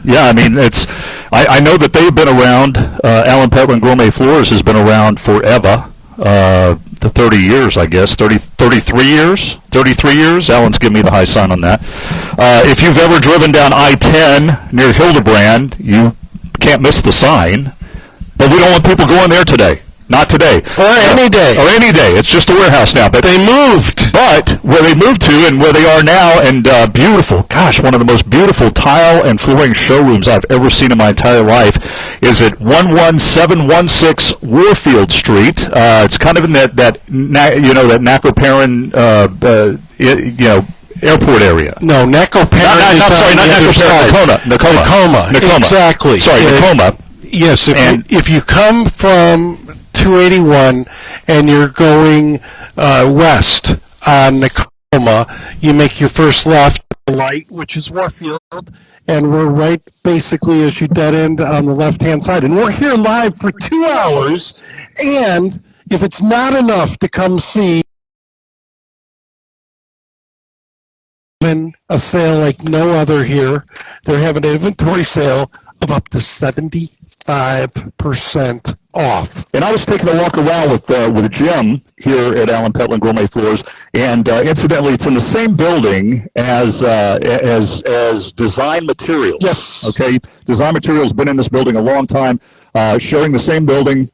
Yeah. I mean, I know that they've been around. Alan Petland Gourmet Floors has been around forever. The 30 years, I guess. 33 years? 33 years? Alan's giving me the high sign on that. If you've ever driven down I-10 near Hildebrand, you can't miss the sign. But we don't want people going there today. Not today. Or any day. Or any day. It's just a warehouse now. But they moved. But where they moved to and where they are now, and beautiful, gosh, one of the most beautiful tile and flooring showrooms I've ever seen in my entire life is at 11716 Warfield Street. It's kind of in that Nacoparan, airport area. No, Nacoparan is Nakoma. Exactly. Sorry, Nakoma. Yes, if you come from 281 and you're going west on Nakoma, you make your first left light, which is Warfield, and we're right basically as you dead end on the left-hand side. And we're here live for 2 hours, and if it's not enough to come see a sale like no other here, they're having an inventory sale of up to 75% off. And I was taking a walk around with Jim here at Alan Petland Gourmet Floors, and incidentally, it's in the same building as Design Materials. Yes. Okay, Design Materials has been in this building a long time, sharing the same building.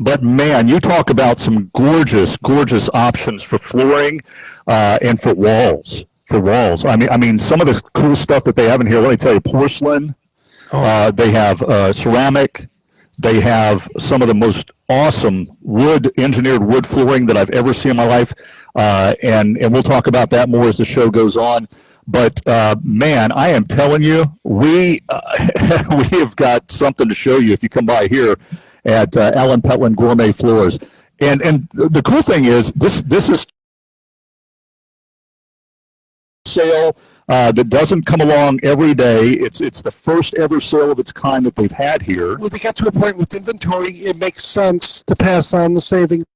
But man, you talk about some gorgeous, gorgeous options for flooring and for walls. I mean, some of the cool stuff that they have in here. Let me tell you, porcelain. They have ceramic. They have some of the most awesome engineered wood flooring that I've ever seen in my life, and we'll talk about that more as the show goes on. But man, I am telling you, we we have got something to show you if you come by here at Alan Petland Gourmet Floors. And the cool thing is this is sale that doesn't come along every day. It's the first ever sale of its kind that they've had here. Well, they got to a point with inventory, it makes sense to pass on the savings.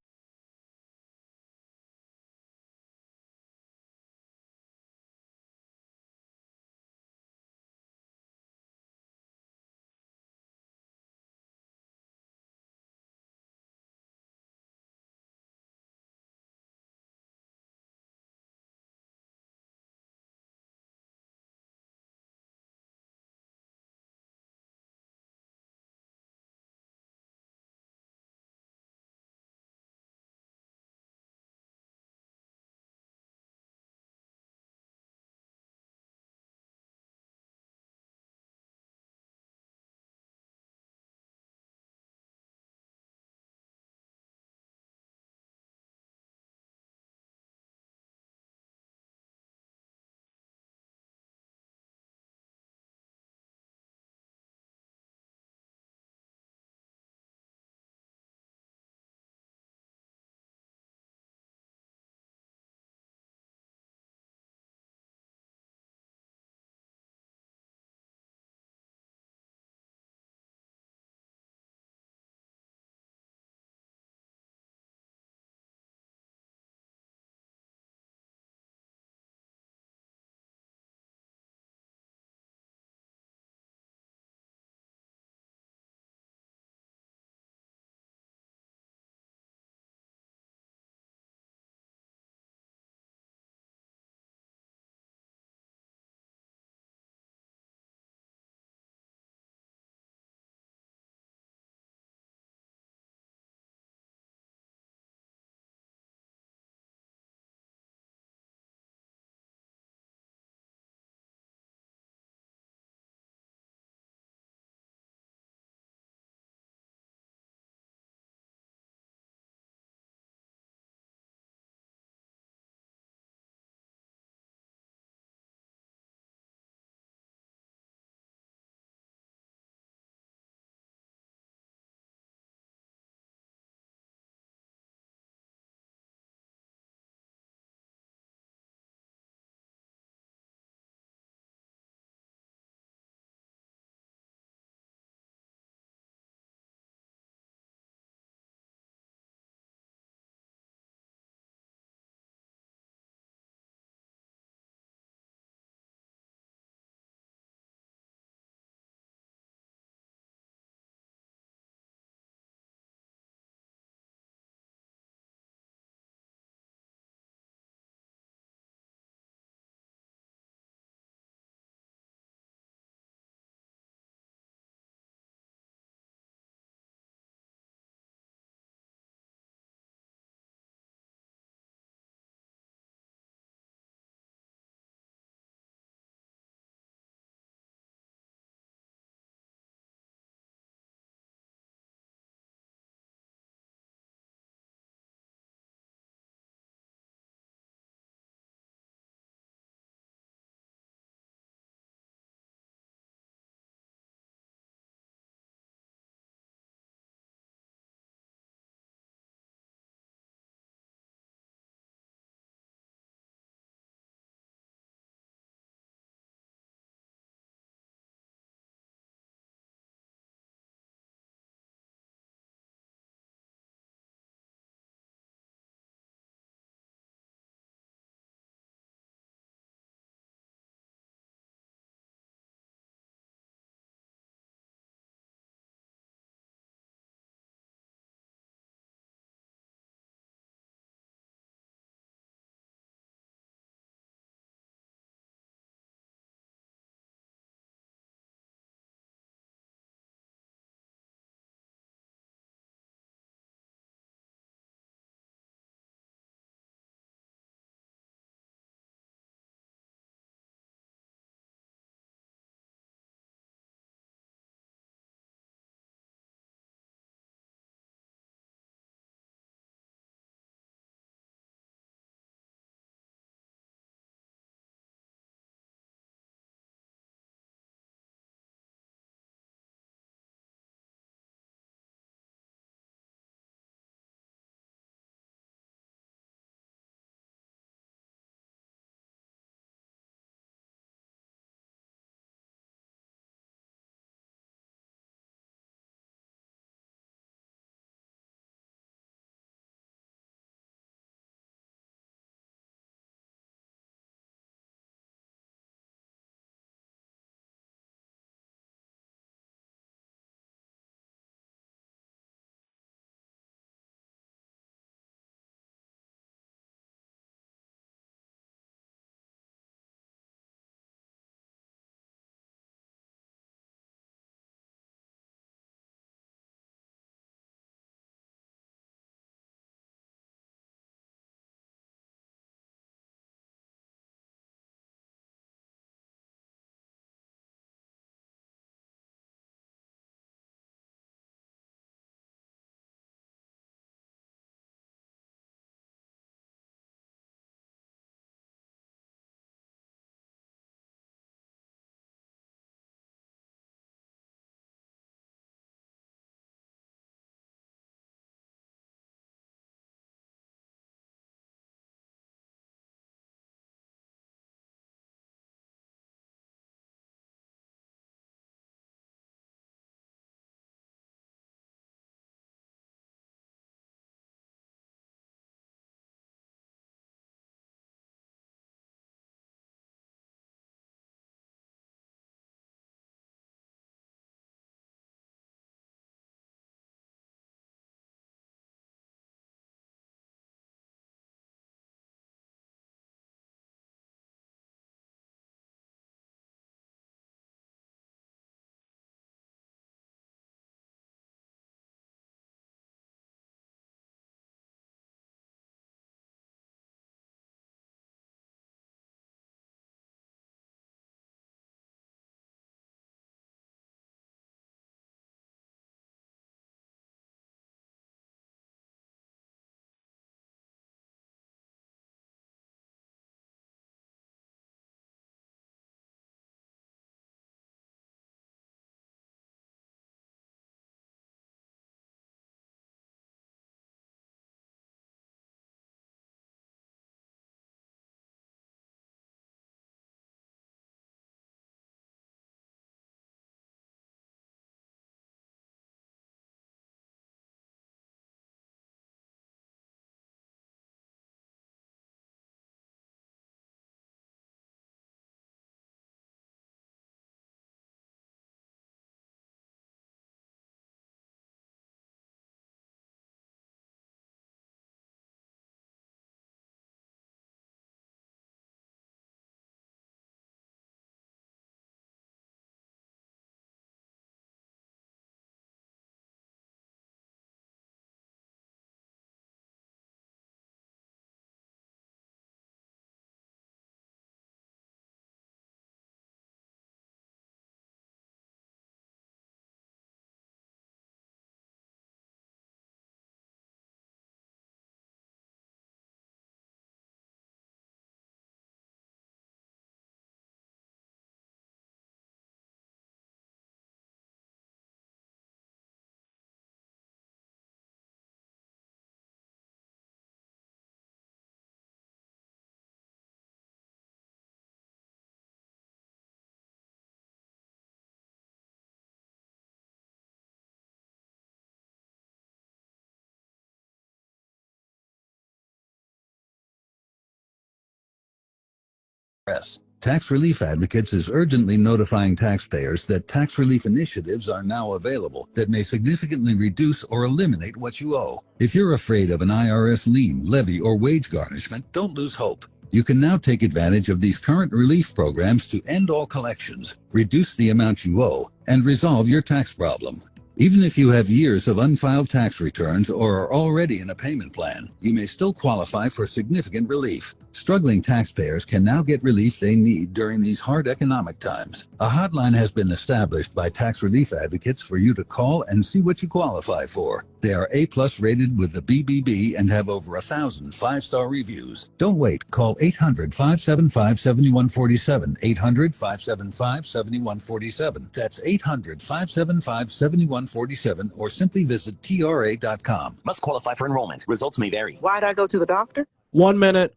IRS. Tax Relief Advocates is urgently notifying taxpayers that tax relief initiatives are now available that may significantly reduce or eliminate what you owe. If you're afraid of an IRS lien, levy, or wage garnishment, don't lose hope. You can now take advantage of these current relief programs to end all collections, reduce the amount you owe, and resolve your tax problem. Even if you have years of unfiled tax returns or are already in a payment plan, you may still qualify for significant relief. Struggling taxpayers can now get relief they need during these hard economic times. A hotline has been established by Tax Relief Advocates for you to call and see what you qualify for. They are A+ rated with the BBB and have over 1,000 five-star reviews. Don't wait. Call 800-575-7147. 800-575-7147. That's 800-575-7147 or simply visit TRA.com. Must qualify for enrollment. Results may vary. Why'd I go to the doctor? 1 minute.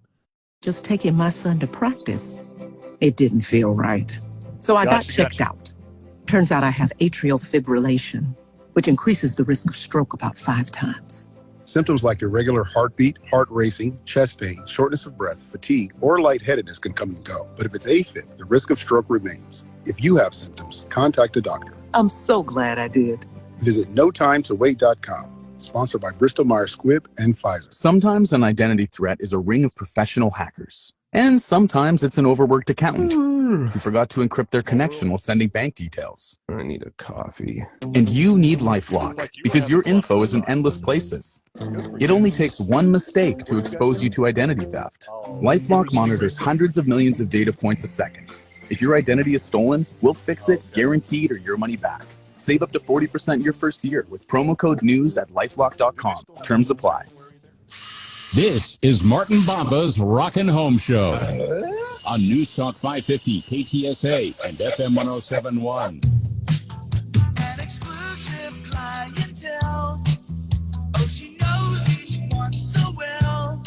Just taking my son to practice. It didn't feel right. So I got checked out. Turns out I have atrial fibrillation, which increases the risk of stroke about 5 times. Symptoms like irregular heartbeat, heart racing, chest pain, shortness of breath, fatigue, or lightheadedness can come and go. But if it's AFib, the risk of stroke remains. If you have symptoms, contact a doctor. I'm so glad I did. Visit notimetowait.com. Sponsored by Bristol Myers Squibb and Pfizer. Sometimes an identity threat is a ring of professional hackers. And sometimes it's an overworked accountant who forgot to encrypt their connection while sending bank details. I need a coffee. And you need LifeLock because your info is in endless places. It only takes one mistake to expose you to identity theft. LifeLock monitors hundreds of millions of data points a second. If your identity is stolen, we'll fix it, guaranteed, or your money back. Save up to 40% your first year with promo code NEWS at lifelock.com. Terms apply. This is Martin Bomba's Rockin' Home Show on News Talk 550 KTSA and FM 1071. An exclusive clientele. Oh, she knows each one so well.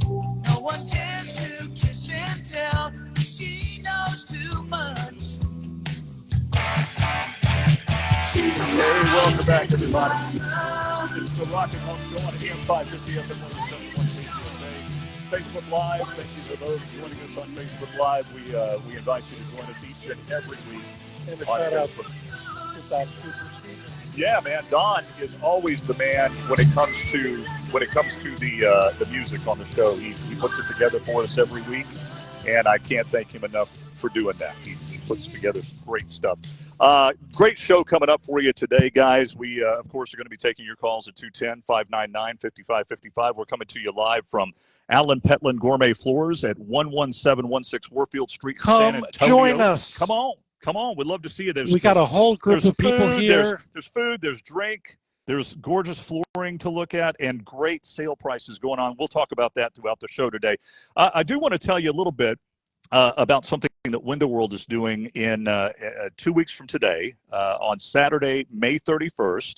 No one dares to kiss and tell. She knows too much. Hey, welcome back, everybody. It's the Rockin' Home Show on AM 550 FM 107.1 KTSA. Facebook Live. Thank you for those joining us on Facebook Live. We invite you to join us each and every week on Facebook. Yeah, man. Don is always the man when it comes to the music on the show. He puts it together for us every week, and I can't thank him enough for doing that. He puts together some great stuff. Great show coming up for you today, guys. We, of course, are going to be taking your calls at 210-599-5555. We're coming to you live from Allen Petland Gourmet Floors at 11716 Warfield Street in San Antonio. Join us. Come on. We'd love to see you. We got a whole group of people here. There's food, there's drink, there's gorgeous flooring to look at, and great sale prices going on. We'll talk about that throughout the show today. I do want to tell you a little bit about something that Window World is doing in 2 weeks from today, on Saturday, May 31st.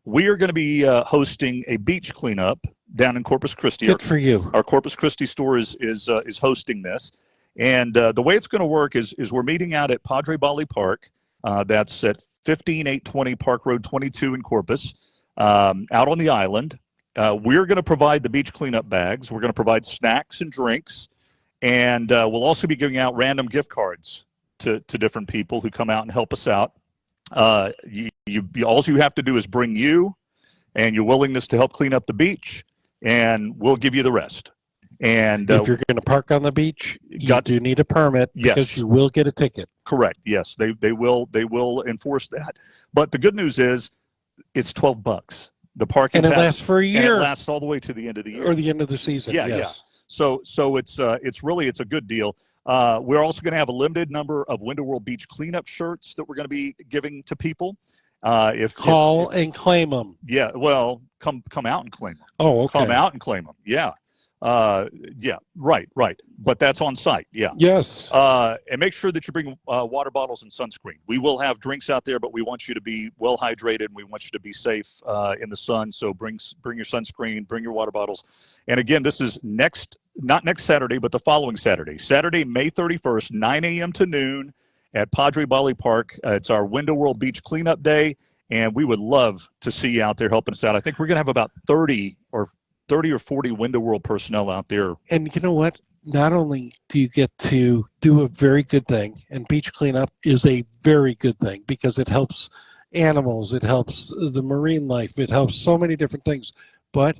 We are going to be hosting a beach cleanup down in Corpus Christi. Good for you. Our Corpus Christi store is hosting this. And the way it's going to work is we're meeting out at Padre Bali Park. That's at 15820 Park Road 22 in Corpus, out on the island. We're going to provide the beach cleanup bags. We're going to provide snacks and drinks. And we'll also be giving out random gift cards to different people who come out and help us out. All you have to do is bring you and your willingness to help clean up the beach, and we'll give you the rest. And if you're going to park on the beach, you do need a permit, because you will get a ticket. Correct. Yes, they will enforce that. But the good news is it's $12. The parking and it pass, lasts for a year. And it lasts all the way to the end of the year or the end of the season. Yeah, yes. yeah. So it's a good deal. We're also going to have a limited number of Window World Beach cleanup shirts that we're going to be giving to people. Call and claim them. Yeah, well, come out and claim them. Oh, okay. Come out and claim them. Yeah. Right. But that's on site. Yeah. Yes. And make sure that you bring water bottles and sunscreen. We will have drinks out there, but we want you to be well hydrated, and we want you to be safe in the sun. So bring your sunscreen, bring your water bottles. And again, this is not next Saturday, but the following Saturday, May 31st, 9 a.m. to noon at Padre Bali Park. It's our Window World Beach Cleanup Day, and we would love to see you out there helping us out. I think we're going to have about 30 or 40 Window World personnel out there. And you know what? not only do you get to do a very good thing, and beach cleanup is a very good thing because it helps animals, it helps the marine life, it helps so many different things, but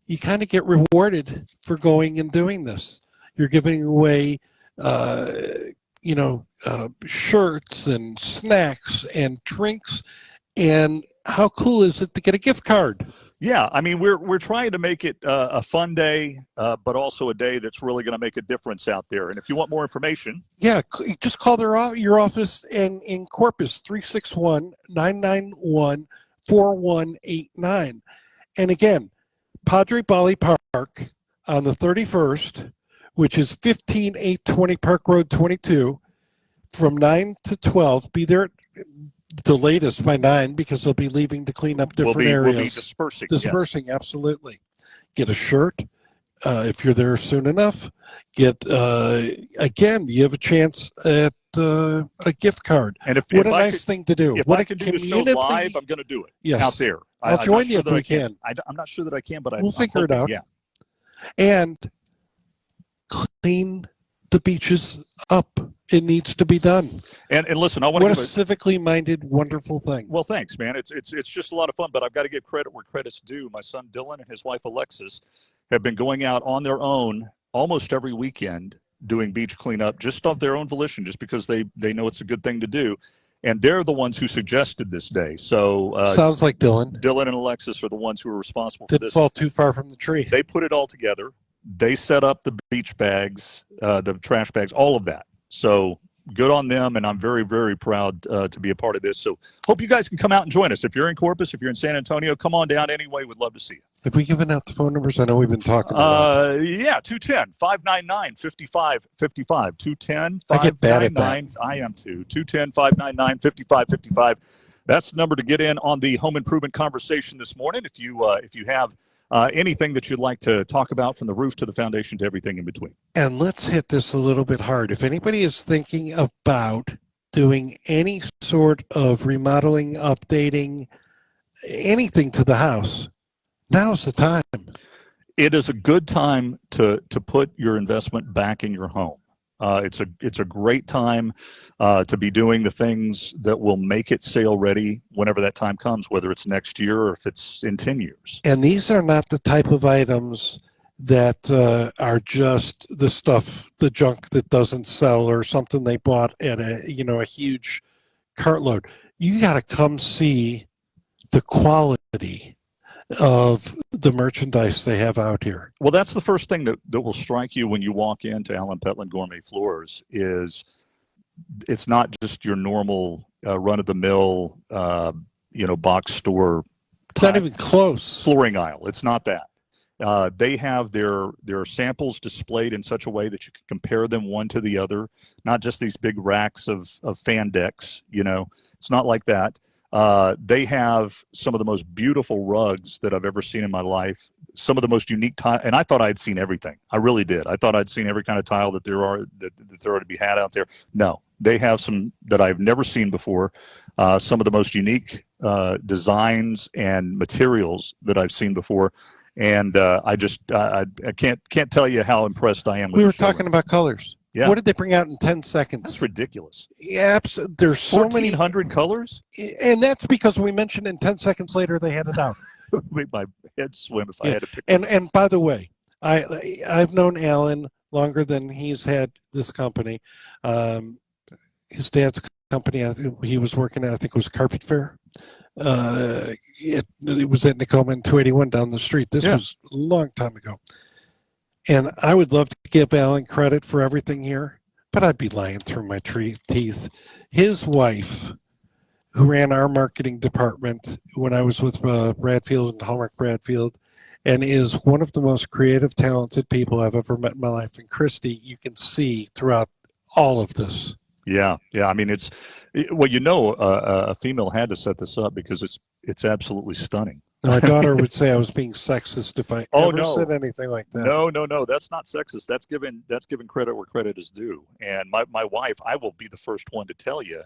you kind of get rewarded for going and doing this. You're giving away, shirts and snacks and drinks, and how cool is it to get a gift card? Yeah, I mean, we're trying to make it a fun day, but also a day that's really going to make a difference out there. And if you want more information, just call your office in Corpus, 361-991-4189. And again, Padre Bali Park on the 31st, which is 15820 Park Road 22, from 9 to 12. Be there the latest by 9 because they'll be leaving to clean up different areas. We'll be dispersing. Dispersing, yes. Absolutely. Get a shirt if you're there soon enough. Again, you have a chance at a gift card. And what a nice thing to do. If what I can do the show live, I'm going to do it out there. I'll join you if we can. I'm not sure that I can, but we'll figure it out. Yeah. And clean the beaches up. It needs to be done. And listen, I want to give a civically minded, wonderful thing. Well, thanks, man. It's just a lot of fun, but I've got to give credit where credit's due. My son Dylan and his wife Alexis have been going out on their own almost every weekend doing beach cleanup just of their own volition, just because they know it's a good thing to do. And they're the ones who suggested this day. So sounds like Dylan. Dylan and Alexis are the ones who are responsible for Didn't this. fall too far from the tree. They put it all together. They set up the beach bags, the trash bags, all of that. So good on them, and I'm very, very proud to be a part of this. So hope you guys can come out and join us. If you're in Corpus, if you're in San Antonio, come on down anyway. We'd love to see you. Have we given out the phone numbers? I know we've been talking about yeah, 210-599-5555. 210-599. I get bad at that. I am too. 210-599-5555. That's the number to get in on the home improvement conversation this morning. If you have anything that you'd like to talk about, from the roof to the foundation to everything in between. And let's hit this a little bit hard. If anybody is thinking about doing any sort of remodeling, updating, anything to the house, now's the time. It is a good time to put your investment back in your home. It's a great time to be doing the things that will make it sale ready whenever that time comes, whether it's next year or if it's in 10 years. And these are not the type of items that are just the stuff, the junk that doesn't sell or something they bought at a huge cartload. You got to come see the quality of the merchandise they have out here. Well, that's the first thing that will strike you when you walk into Allen Petland Gourmet Floors. Is it's not just your normal run-of-the-mill box store. It's not even close. Flooring aisle. It's not that. They have their samples displayed in such a way that you can compare them one to the other, not just these big racks of fan decks. It's not like that. They have some of the most beautiful rugs that I've ever seen in my life. Some of the most unique tile, and I thought I'd seen everything. I really did. I thought I'd seen every kind of tile that there are to be had out there. No, they have some that I've never seen before. Some of the most unique designs and materials that I've seen before. And I can't tell you how impressed I am with We were talking about colors. Yeah. What did they bring out in 10 seconds? That's ridiculous. Yeah, there's so many 1,400 colors, and that's because we mentioned in 10 seconds later they had it out. Make my head swim if I had to pick. And by the way, I've known Alan longer than he's had this company. His dad's company he was working at, I think it was Carpet Fair. It was at Nakoma and 281 down the street. This was a long time ago. And I would love to give Alan credit for everything here, but I'd be lying through my teeth. His wife, who ran our marketing department when I was with Bradfield and Hallmark Bradfield, and is one of the most creative, talented people I've ever met in my life. And Christy, you can see throughout all of this. Yeah. I mean, a female had to set this up because it's absolutely stunning. My daughter would say I was being sexist if I ever said anything like that. No, that's not sexist. That's giving credit where credit is due. And my wife, I will be the first one to tell you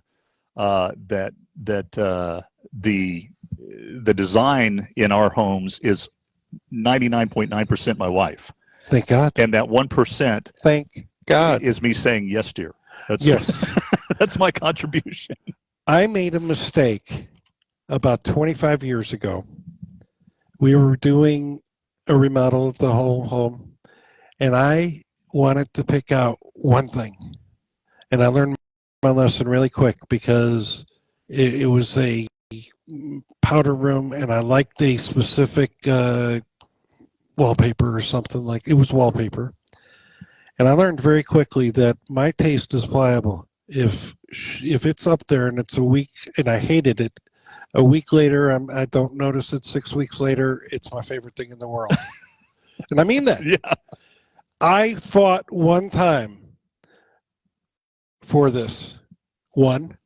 that the design in our homes is 99.9% my wife. Thank God. And that 1% Thank God. is me saying yes, dear. Yes. That's my contribution. I made a mistake about 25 years ago. We were doing a remodel of the whole home, and I wanted to pick out one thing. And I learned my lesson really quick because it was a powder room, and I liked a specific wallpaper or something. Like it was wallpaper. And I learned very quickly that my taste is pliable. If it's up there and it's a week and I hated it, a week later I don't notice it. 6 weeks later, it's my favorite thing in the world. And I mean that. Yeah. I fought one time for this. One.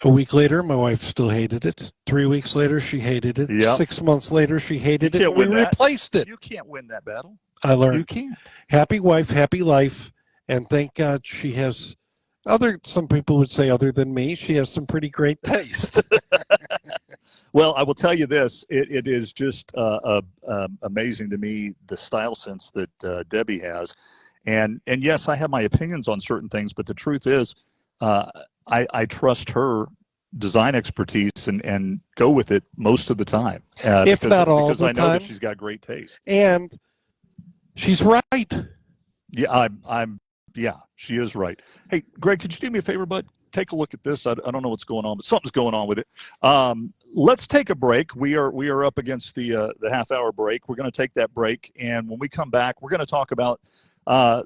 A week later, my wife still hated it. 3 weeks later, she hated it. Yep. 6 months later, she hated it. can't And we win that. replaced it. You can't win that battle. I learned. You can't. Happy wife, happy life. And thank God she has some people would say other than me, she has some pretty great taste. Well, I will tell you this. It is just amazing to me, the style sense that Debbie has. And yes, I have my opinions on certain things, but the truth is I trust her design expertise and go with it most of the time. If not all the time. Because I know that she's got great taste. And she's right. Yeah, yeah, she is right. Hey, Greg, could you do me a favor, bud? Take a look at this. I don't know what's going on, but something's going on with it. Let's take a break. We are up against the half-hour break. We're going to take that break, and when we come back, we're going to talk about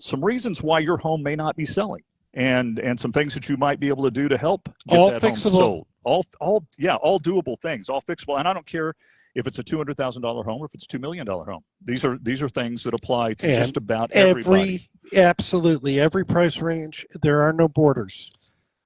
some reasons why your home may not be selling, and some things that you might be able to do to help get All that fixable. home sold. All doable things, all fixable. And I don't care if it's a $200,000 home or if it's a $2 million home. These are things that apply to just about everybody. Absolutely. Every price range. There are no borders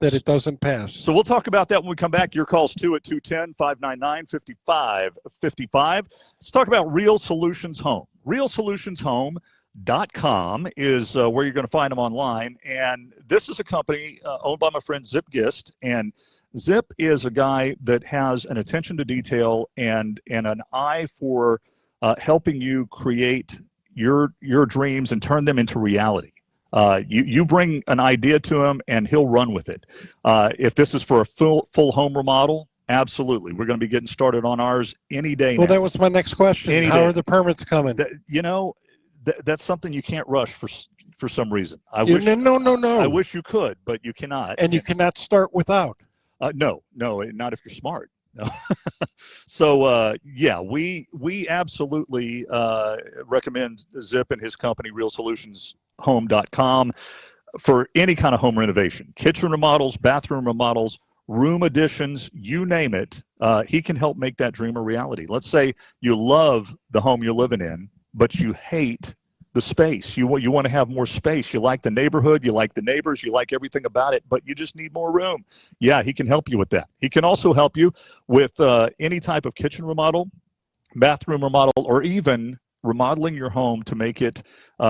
that it doesn't pass. So we'll talk about that when we come back. Your calls too at 210-599-5555. Let's talk about Real Solutions Home. RealSolutionsHome.com is where you're going to find them online. And this is a company owned by my friend Zip Gist. And Zip is a guy that has an attention to detail and an eye for helping you create your dreams and turn them into reality. You bring an idea to him and he'll run with it. If this is for a full home remodel, absolutely. We're going to be getting started on ours any day Well, now. that was my next question. How are the permits coming? That's something you can't rush for some reason. No. I wish you could, but you cannot. And you cannot start without. No, not if you're smart. No. So, we absolutely recommend Zip and his company, RealSolutionsHome.com, for any kind of home renovation. Kitchen remodels, bathroom remodels, room additions, you name it. He can help make that dream a reality. Let's say you love the home you're living in, but you hate the space. You want to have more space. You like the neighborhood. You like the neighbors. You like everything about it, but you just need more room. Yeah, he can help you with that. He can also help you with any type of kitchen remodel, bathroom remodel, or even remodeling your home to make it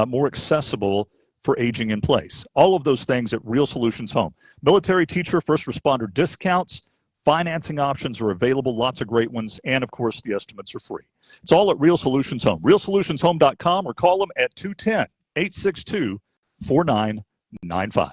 more accessible for aging in place. All of those things at Real Solutions Home. Military, teacher, first responder discounts, financing options are available, lots of great ones, and of course the estimates are free. It's all at Real Solutions Home. RealSolutionsHome.com, or call them at 210-862-4995.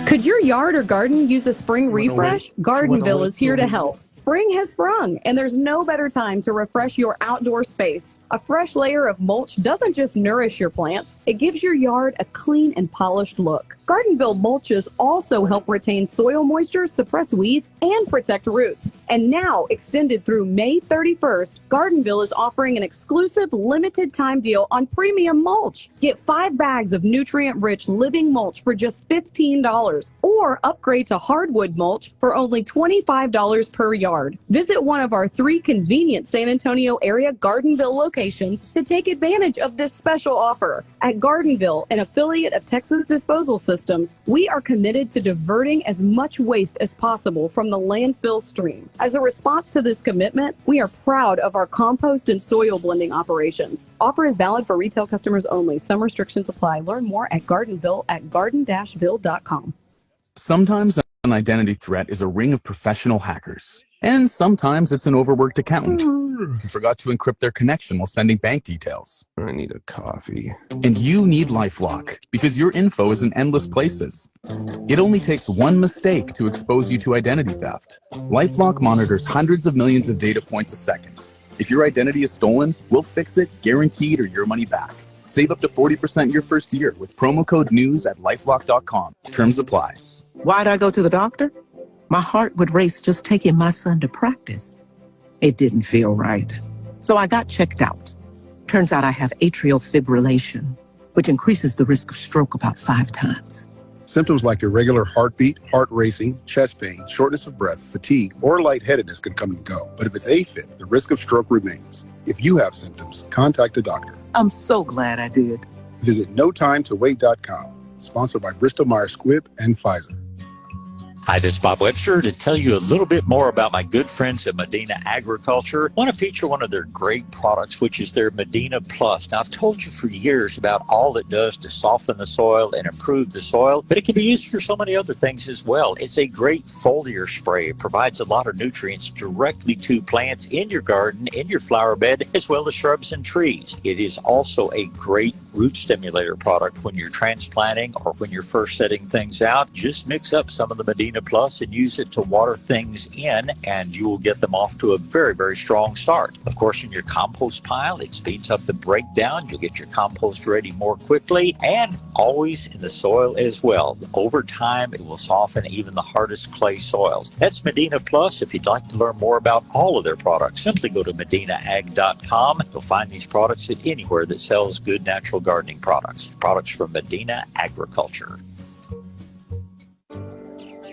Could your yard or garden use a spring refresh? Gardenville is here to help. Spring has sprung, and there's no better time to refresh your outdoor space. A fresh layer of mulch doesn't just nourish your plants, it gives your yard a clean and polished look. Gardenville mulches also help retain soil moisture, suppress weeds, and protect roots. And now, extended through May 31st, Gardenville is offering an exclusive limited time deal on premium mulch. Get 5 bags of nutrient-rich living mulch for just $15, or upgrade to hardwood mulch for only $25 per yard. Visit one of our 3 convenient San Antonio area Gardenville locations to take advantage of this special offer. At Gardenville, an affiliate of Texas Disposal Systems, we are committed to diverting as much waste as possible from the landfill stream. As a response to this commitment, we are proud of our compost and soil blending operations. Offer is valid for retail customers only. Some restrictions apply. Learn more at Gardenville at garden-ville.com. Sometimes an identity threat is a ring of professional hackers, and sometimes it's an overworked accountant. who forgot to encrypt their connection while sending bank details. I need a coffee. And you need LifeLock because your info is in endless places. It only takes one mistake to expose you to identity theft. LifeLock monitors hundreds of millions of data points a second. If your identity is stolen, we'll fix it, guaranteed, or your money back. Save up to 40% your first year with promo code NEWS at lifelock.com. Terms apply. Why'd I go to the doctor? My heart would race just taking my son to practice. It didn't feel right. So I got checked out. Turns out I have atrial fibrillation, which increases the risk of stroke about 5 times. Symptoms like irregular heartbeat, heart racing, chest pain, shortness of breath, fatigue, or lightheadedness can come and go. But if it's AFib, the risk of stroke remains. If you have symptoms, contact a doctor. I'm so glad I did. Visit notimetowait.com. Sponsored by Bristol Myers Squibb and Pfizer. Hi, this is Bob Webster to tell you a little bit more about my good friends at Medina Agriculture. I want to feature one of their great products, which is their Medina Plus. Now, I've told you for years about all it does to soften the soil and improve the soil, but it can be used for so many other things as well. It's a great foliar spray. It provides a lot of nutrients directly to plants in your garden, in your flower bed, as well as shrubs and trees. It is also a great root stimulator product when you're transplanting or when you're first setting things out. Just mix up some of the Medina Plus and use it to water things in, and you will get them off to a very, very strong start. Of course, in your compost pile, it speeds up the breakdown. You'll get your compost ready more quickly, and always in the soil as well. Over time, it will soften even the hardest clay soils. That's Medina Plus. If you'd like to learn more about all of their products, simply go to medinaag.com. You'll find these products at anywhere that sells good natural gardening products. Products from Medina Agriculture.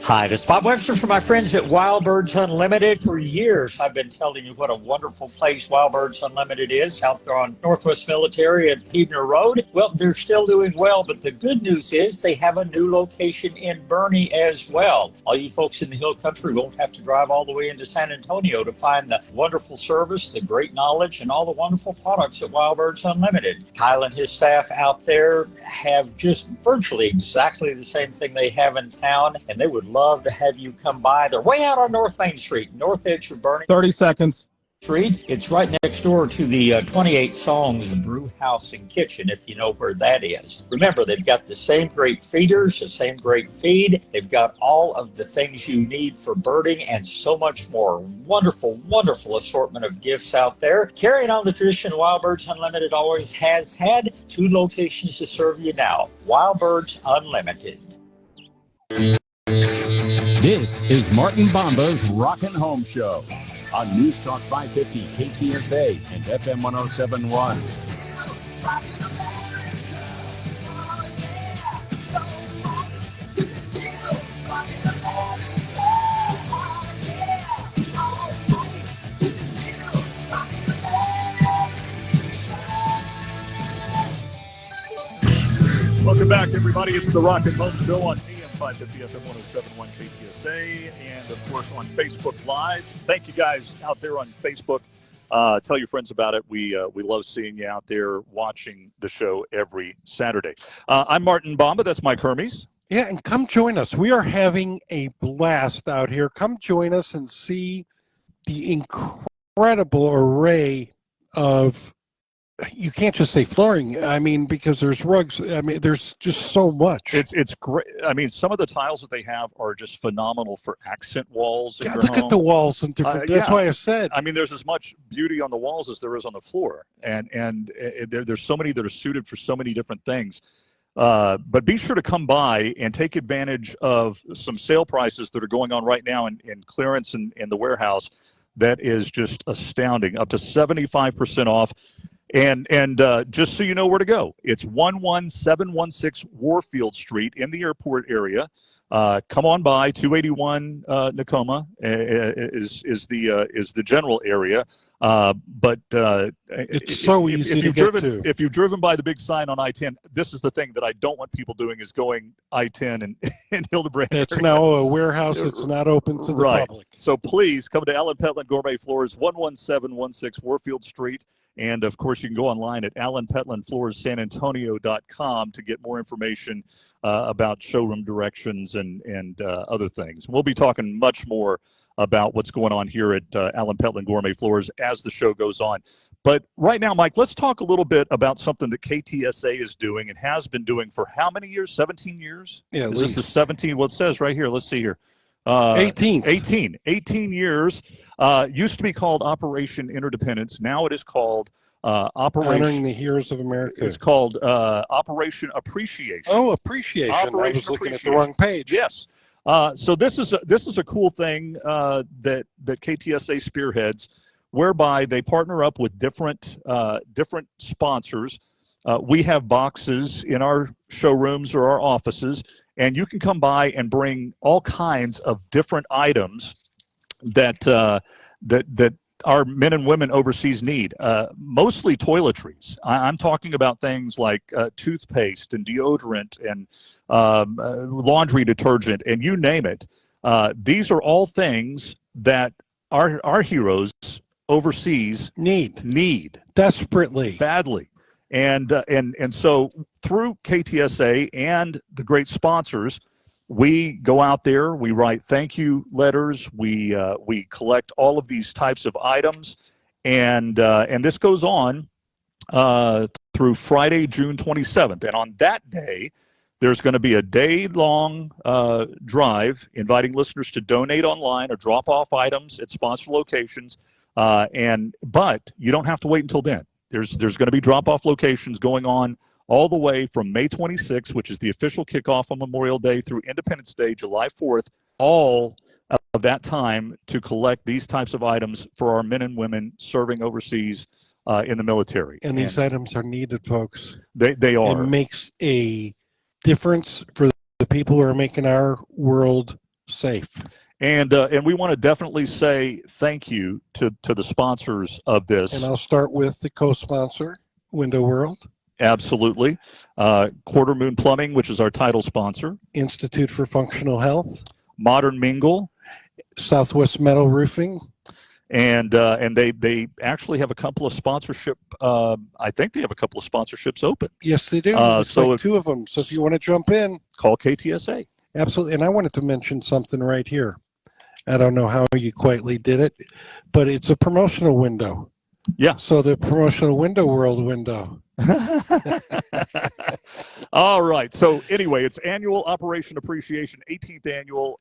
Hi, this is Bob Webster from my friends at Wild Birds Unlimited. For years, I've been telling you what a wonderful place Wild Birds Unlimited is out there on Northwest Military at Hebner Road. Well, they're still doing well, but the good news is they have a new location in Bernie as well. All you folks in the Hill Country won't have to drive all the way into San Antonio to find the wonderful service, the great knowledge, and all the wonderful products at Wild Birds Unlimited. Kyle and his staff out there have just virtually exactly the same thing they have in town, and they would love to have you come by. They're way out on North Main Street, north edge of Bernie. 30 seconds. Street. It's right next door to the 28 Songs Brew House and Kitchen, if you know where that is. Remember, they've got the same great feeders, the same great feed. They've got all of the things you need for birding and so much more. Wonderful, wonderful assortment of gifts out there. Carrying on the tradition Wild Birds Unlimited always has had. 2 locations to serve you now. Wild Birds Unlimited. This is Martin Bomba's Rockin' Home Show on News Talk 550 KTSA and FM 1071. Welcome back, everybody. It's the Rockin' Home Show on AM 550 FM 1071 KTSA, and of course on Facebook Live. Thank you guys out there on Facebook. Tell your friends about it. We love seeing you out there watching the show every Saturday. I'm Martin Bomba. That's Mike Hermes. Yeah, and come join us. We are having a blast out here. Come join us and see the incredible array of, you can't just say flooring. I mean, because there's rugs. I mean, there's just so much. It's great. I mean, some of the tiles that they have are just phenomenal for accent walls. Yeah, look at the walls and different. That's why I said. I mean, there's as much beauty on the walls as there is on the floor, and there's so many that are suited for so many different things. But be sure to come by and take advantage of some sale prices that are going on right now in clearance in the warehouse. That is just astounding, up to 75% off. And just so you know where to go, it's 11716 Warfield Street in the airport area. Come on by. 281 Nakoma is the general area. But it's so easy to get to. If you've driven by the big sign on I-10, this is the thing that I don't want people doing, is going I-10 and Hildebrand. It's now a warehouse. It's not open to the public. So please come to Allen Petland Gourmet Floors, 11716 Warfield Street. And, of course, you can go online at allenpetlandfloorssanantonio.com to get more information about showroom directions and other things. We'll be talking much more about what's going on here at Allen Petland Gourmet Floors as the show goes on. But right now, Mike, let's talk a little bit about something that KTSA is doing and has been doing for how many years? 17 years? Yeah, is this the 17? Well, it says right here. Let's see here. 18 years. Used to be called Operation Interdependence. Now it is called Operation. Honoring the Heroes of America. It's called Operation Appreciation. Oh, appreciation. I was looking at the wrong page. Yes. So this is a cool thing that KTSA spearheads, whereby they partner up with different sponsors. We have boxes in our showrooms or our offices, and you can come by and bring all kinds of different items that our men and women overseas need. Mostly toiletries. I'm talking about things like toothpaste and deodorant and laundry detergent, and you name it. These are all things that our heroes overseas need desperately, badly. And so through KTSA and the great sponsors, we go out there, we write thank you letters, we collect all of these types of items, and this goes on through Friday, June 27th. And on that day, there's going to be a day-long drive inviting listeners to donate online or drop off items at sponsor locations. But you don't have to wait until then. There's going to be drop-off locations going on all the way from May 26th, which is the official kickoff on Memorial Day, through Independence Day, July 4th, all of that time to collect these types of items for our men and women serving overseas in the military. And these items are needed, folks. They are. It makes a difference for the people who are making our world safe. And we want to definitely say thank you to the sponsors of this. And I'll start with the co-sponsor, Window World. Absolutely. Quarter Moon Plumbing, which is our title sponsor. Institute for Functional Health. Modern Mingle. Southwest Metal Roofing. And they actually have a couple of sponsorship. I think they have a couple of sponsorships open. Yes, they do. So two of them. So if you want to jump in, call KTSA. Absolutely. And I wanted to mention something right here. I don't know how you quietly did it, but it's a promotional window. Yeah. So the promotional Window World window. All right. So anyway, it's annual Operation Appreciation, 18th annual,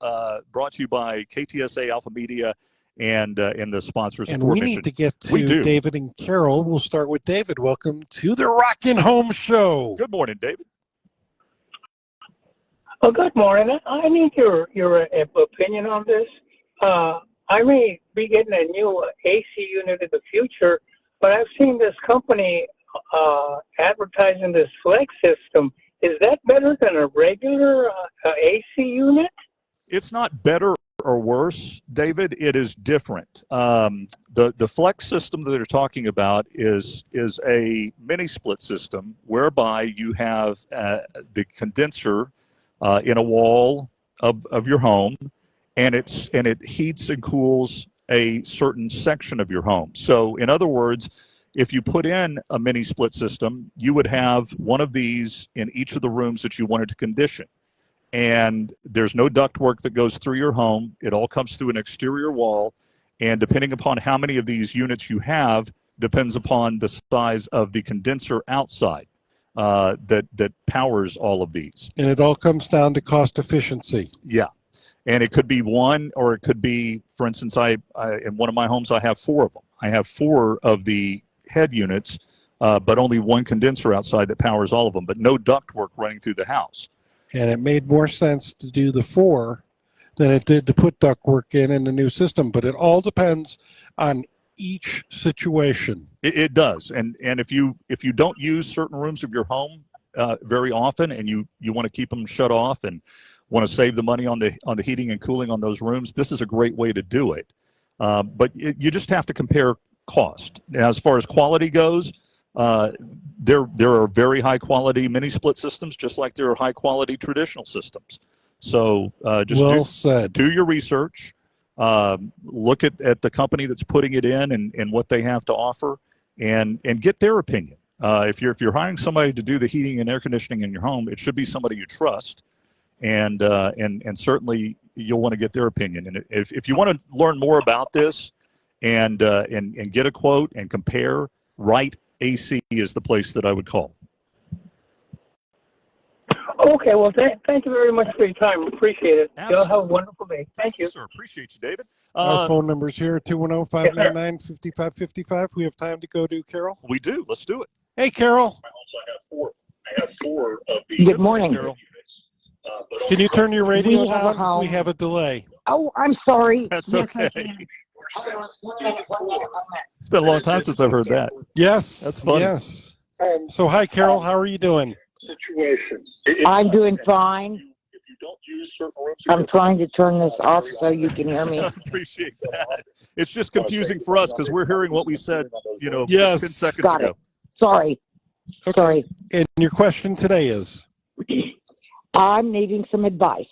brought to you by KTSA Alpha Media and the sponsors. And we need to get to David and Carol. We'll start with David. Welcome to the Rockin' Home Show. Good morning, David. Oh, good morning. I need your opinion on this. I may be getting a new AC unit in the future, but I've seen this company advertising this flex system. Is that better than a regular AC unit? It's not better or worse, David. It is different. The flex system that they're talking about is a mini split system whereby you have the condenser in a wall of your home, and it heats and cools a certain section of your home. So in other words, if you put in a mini split system, you would have one of these in each of the rooms that you wanted to condition. And there's no ductwork that goes through your home. It all comes through an exterior wall. And depending upon how many of these units you have, depends upon the size of the condenser outside that powers all of these. And it all comes down to cost efficiency. Yeah. And it could be one, or it could be, for instance, I in one of my homes, I have 4 of them. I have 4 of the head units, but only one condenser outside that powers all of them, but no ductwork running through the house. And it made more sense to do the 4 than it did to put ductwork in the new system. But it all depends on each situation. It does. And if you don't use certain rooms of your home very often, and you want to keep them shut off and want to save the money on the heating and cooling on those rooms, this is a great way to do it. But you just have to compare cost. As far as quality goes, there are very high quality mini split systems, just like there are high quality traditional systems. So just do your research. Look at the company that's putting it in and what they have to offer, and get their opinion. If you're hiring somebody to do the heating and air conditioning in your home, it should be somebody you trust. And certainly you'll want to get their opinion. And if you want to learn more about this and get a quote and compare, Wright AC is the place that I would call. Okay, well, thank you very much for your time. Appreciate it. Absolutely. Y'all have a wonderful day. Thank you. Sir. Appreciate you, David. Our phone number's here, 210-599-5555. We have time to go to Carol? We do. Let's do it. Hey, Carol. I have four of the. Good morning. Carol. Can you turn your radio We have a down? home. We have a delay. Oh, I'm sorry. That's Yes, I okay. can. It's been a long time since I've heard that. Yes. That's funny. Yes. So, hi, Carol. How are you doing? Situation. I'm doing fine. If you don't use certain rooms, I'm trying to turn this off so you can hear me. I appreciate that. It's just confusing for us because we're hearing what we said, 10 seconds Got ago. it. Sorry. Okay. Sorry. And your question today is? I'm needing some advice.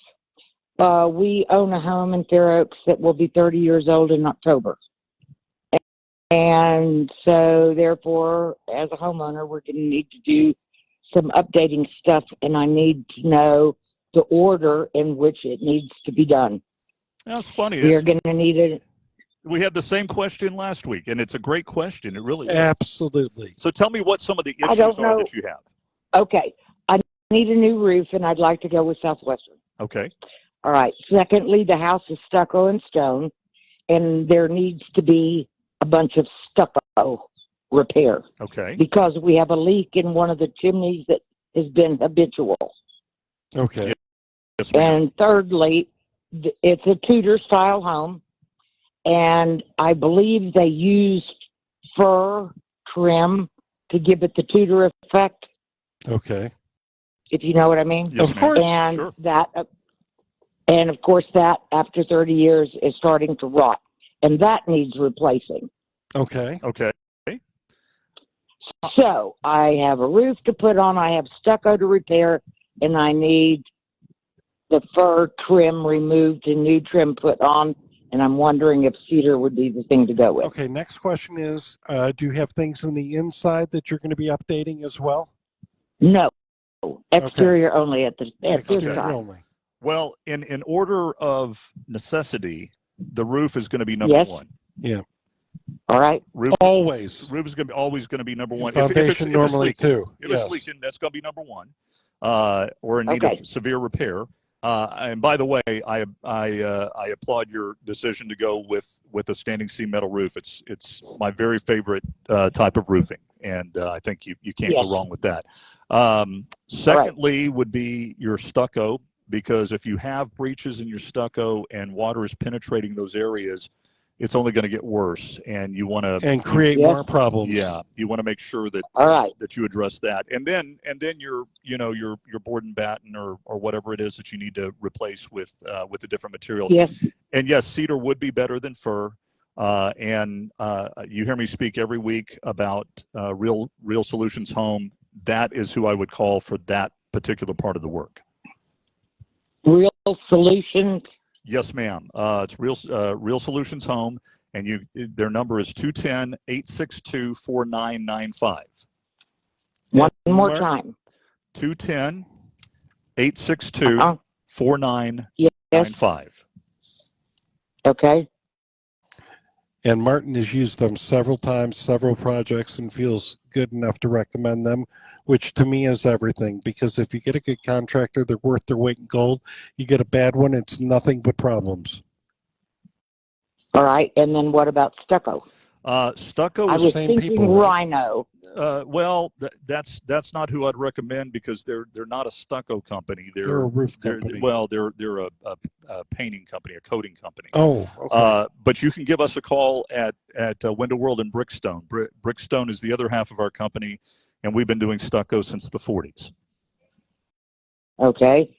We own a home in Fair Oaks that will be 30 years old in October. And so, therefore, as a homeowner, we're going to need to do some updating stuff, and I need to know the order in which it needs to be done. That's funny. We are going to need it. We had the same question last week, and it's a great question. It really is. Absolutely. So tell me what some of the I issues don't are know. that you have. Okay. I need a new roof, and I'd like to go with Southwestern. Okay. All right. Secondly, the house is stucco and stone, and there needs to be a bunch of stucco repair Okay. because we have a leak in one of the chimneys that has been habitual. Okay. Yes, ma'am. And thirdly, it's a Tudor-style home, and I believe they used fir trim to give it the Tudor effect, Okay. if you know what I mean. Yes, Of ma'am. course. And Sure. and of course that after 30 years is starting to rot, and that needs replacing. Okay. Okay. So I have a roof to put on, I have stucco to repair, and I need the fir trim removed and new trim put on, and I'm wondering if cedar would be the thing to go with. Okay. Next question is, do you have things on the inside that you're going to be updating as well? No, exterior only at this Exterior time. only. Well, in order of necessity, the roof is going to be number Yes. one. Yeah. All right. Roof Always. is going to be always going to be number one. Foundation if it's normally leaking, too. If Yes. it's leaking, that's going to be number one, or in need Okay. of severe repair. And by the way, I applaud your decision to go with a standing seam metal roof. It's my very favorite type of roofing, and I think you can't Yes. go wrong with that. Secondly, would be your stucco, because if you have breaches in your stucco and water is penetrating those areas, it's only going to get worse, and you want to And create Yes. more problems. yeah, you want to make sure that All right. that you address that, and then your board and batten or whatever it is that you need to replace with a different material. Yes. And yes, cedar would be better than fir. And you hear me speak every week about Real Solutions Home. That is who I would call for that particular part of the work. Real Solutions. Yes, ma'am. It's Real Solutions Home, and their number is 210-862-4995. One more Mark? time. 210-862-4995. Okay. And Martin has used them several times, several projects, and feels good enough to recommend them, which to me is everything. Because if you get a good contractor, they're worth their weight in gold. You get a bad one, it's nothing but problems. All right. And then what about stucco? Stucco I is was same thinking people, right? Rhino. well, that's not who I'd recommend, because they're not a stucco company. They're a roof company. They're a painting company, a coating company. Oh, okay. But you can give us a call at Window World in Brickstone. Brickstone is the other half of our company, and we've been doing stucco since the 40s. Okay.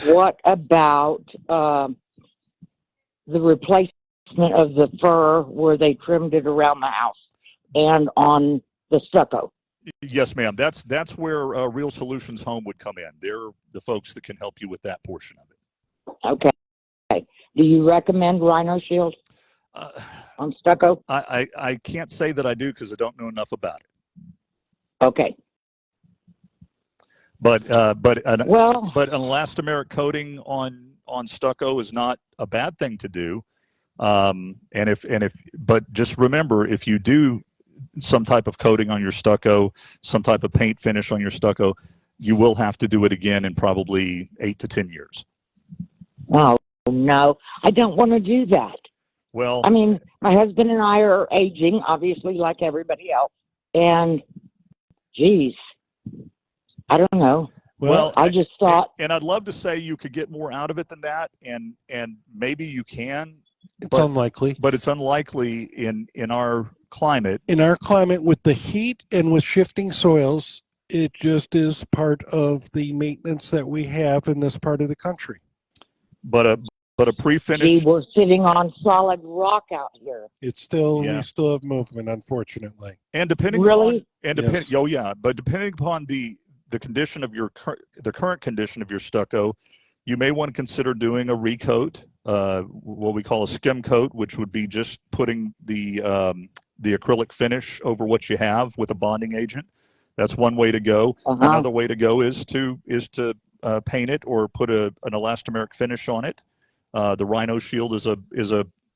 What about the replacement of the fir where they trimmed it around the house and on the stucco? Yes, ma'am. That's where Real Solutions Home would come in. They're the folks that can help you with that portion of it. Okay. Do you recommend Rhino Shield on stucco? I can't say that I do, because I don't know enough about it. Okay. But an elastomeric coating on stucco is not a bad thing to do. But just remember, if you do some type of coating on your stucco, some type of paint finish on your stucco, you will have to do it again in probably 8 to 10 years. Oh, no, I don't want to do that. Well, I mean, my husband and I are aging, obviously, like everybody else. And, geez, I don't know. Well, I just thought. And I'd love to say you could get more out of it than that, and maybe you can. It's unlikely. But it's unlikely in our climate. In our climate, with the heat and with shifting soils, it just is part of the maintenance that we have in this part of the country. But a pre-finish. Gee, we're sitting on solid rock out here. It's still we still have movement, unfortunately. And depending really, but depending upon the condition of the current condition of your stucco, you may want to consider doing a recoat, what we call a skim coat, which would be just putting the acrylic finish over what you have with a bonding agent. That's one way to go. Another way to go is to paint it or put an elastomeric finish on it. The Rhino Shield is a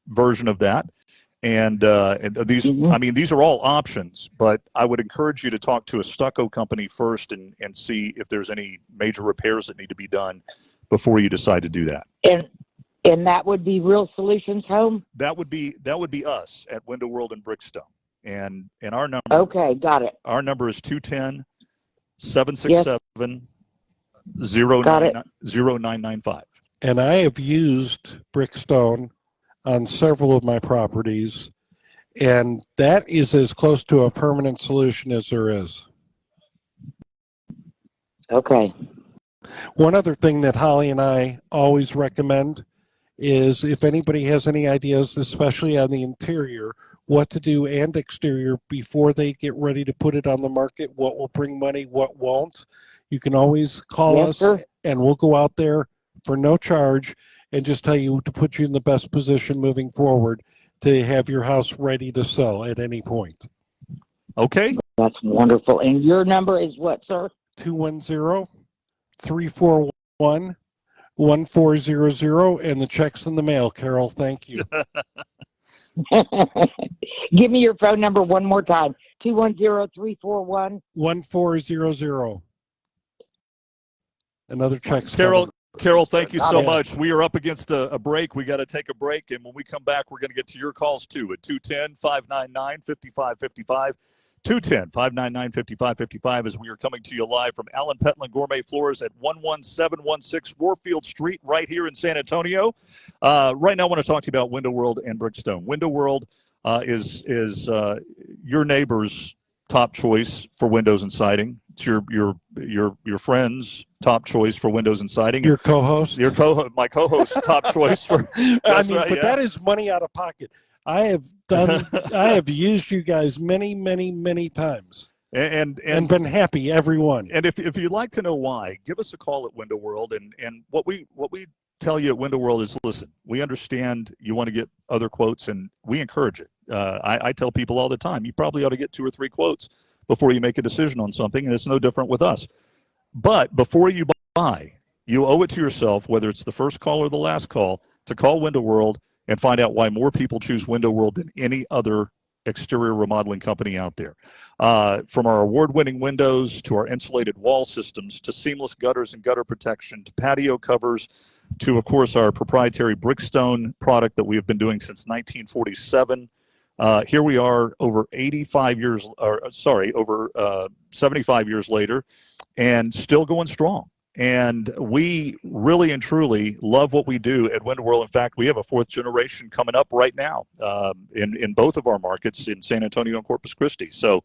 version of that. And these, I mean, these are all options, but I would encourage you to talk to a stucco company first and see if there's any major repairs that need to be done before you decide to do that. And that would be Real Solutions Home? That would be us at Window World in Brickstone. And our number. Okay, got it. Our number is 210-767-0995. And I have used Brickstone on several of my properties, and that is as close to a permanent solution as there is. Okay. One other thing that Holly and I always recommend is if anybody has any ideas, especially on the interior, what to do and exterior before they get ready to put it on the market, what will bring money, what won't, you can always call us and we'll go out there for no charge and just tell you to put you in the best position moving forward to have your house ready to sell at any point. Okay. That's wonderful. And your number is what, sir? 210-341-1400, and the check's in the mail, Carol. Thank you. Give me your phone number one more time. 210-341-1400. Another check's Carol, thank you so much. We are up against a break. We got to take a break, and when we come back, we're going to get to your calls too at 210-599-5555. 210-599-5555 as we are coming to you live from Allen Petland Gourmet Floors at 11716 Warfield Street right here in San Antonio. Right now I want to talk to you about Window World and Brickstone. Window World is your neighbor's top choice for windows and siding. It's your friend's top choice for windows and siding. Your co-host? My co-host's top choice for that is money out of pocket. I have used you guys many, many, many times. And been happy every one. And if you'd like to know why, give us a call at Window World. And what we tell you at Window World is, listen, we understand you want to get other quotes, and we encourage it. I tell people all the time, you probably ought to get 2 or 3 quotes before you make a decision on something, and it's no different with us. But before you buy, you owe it to yourself, whether it's the first call or the last call, to call Window World and find out why more people choose Window World than any other exterior remodeling company out there. From our award-winning windows to our insulated wall systems to seamless gutters and gutter protection to patio covers to, of course, our proprietary Brickstone product that we have been doing since 1947. Here we are over 75 years later and still going strong. And we really and truly love what we do at Window World. In fact, we have a 4th generation coming up right now in both of our markets in San Antonio and Corpus Christi. So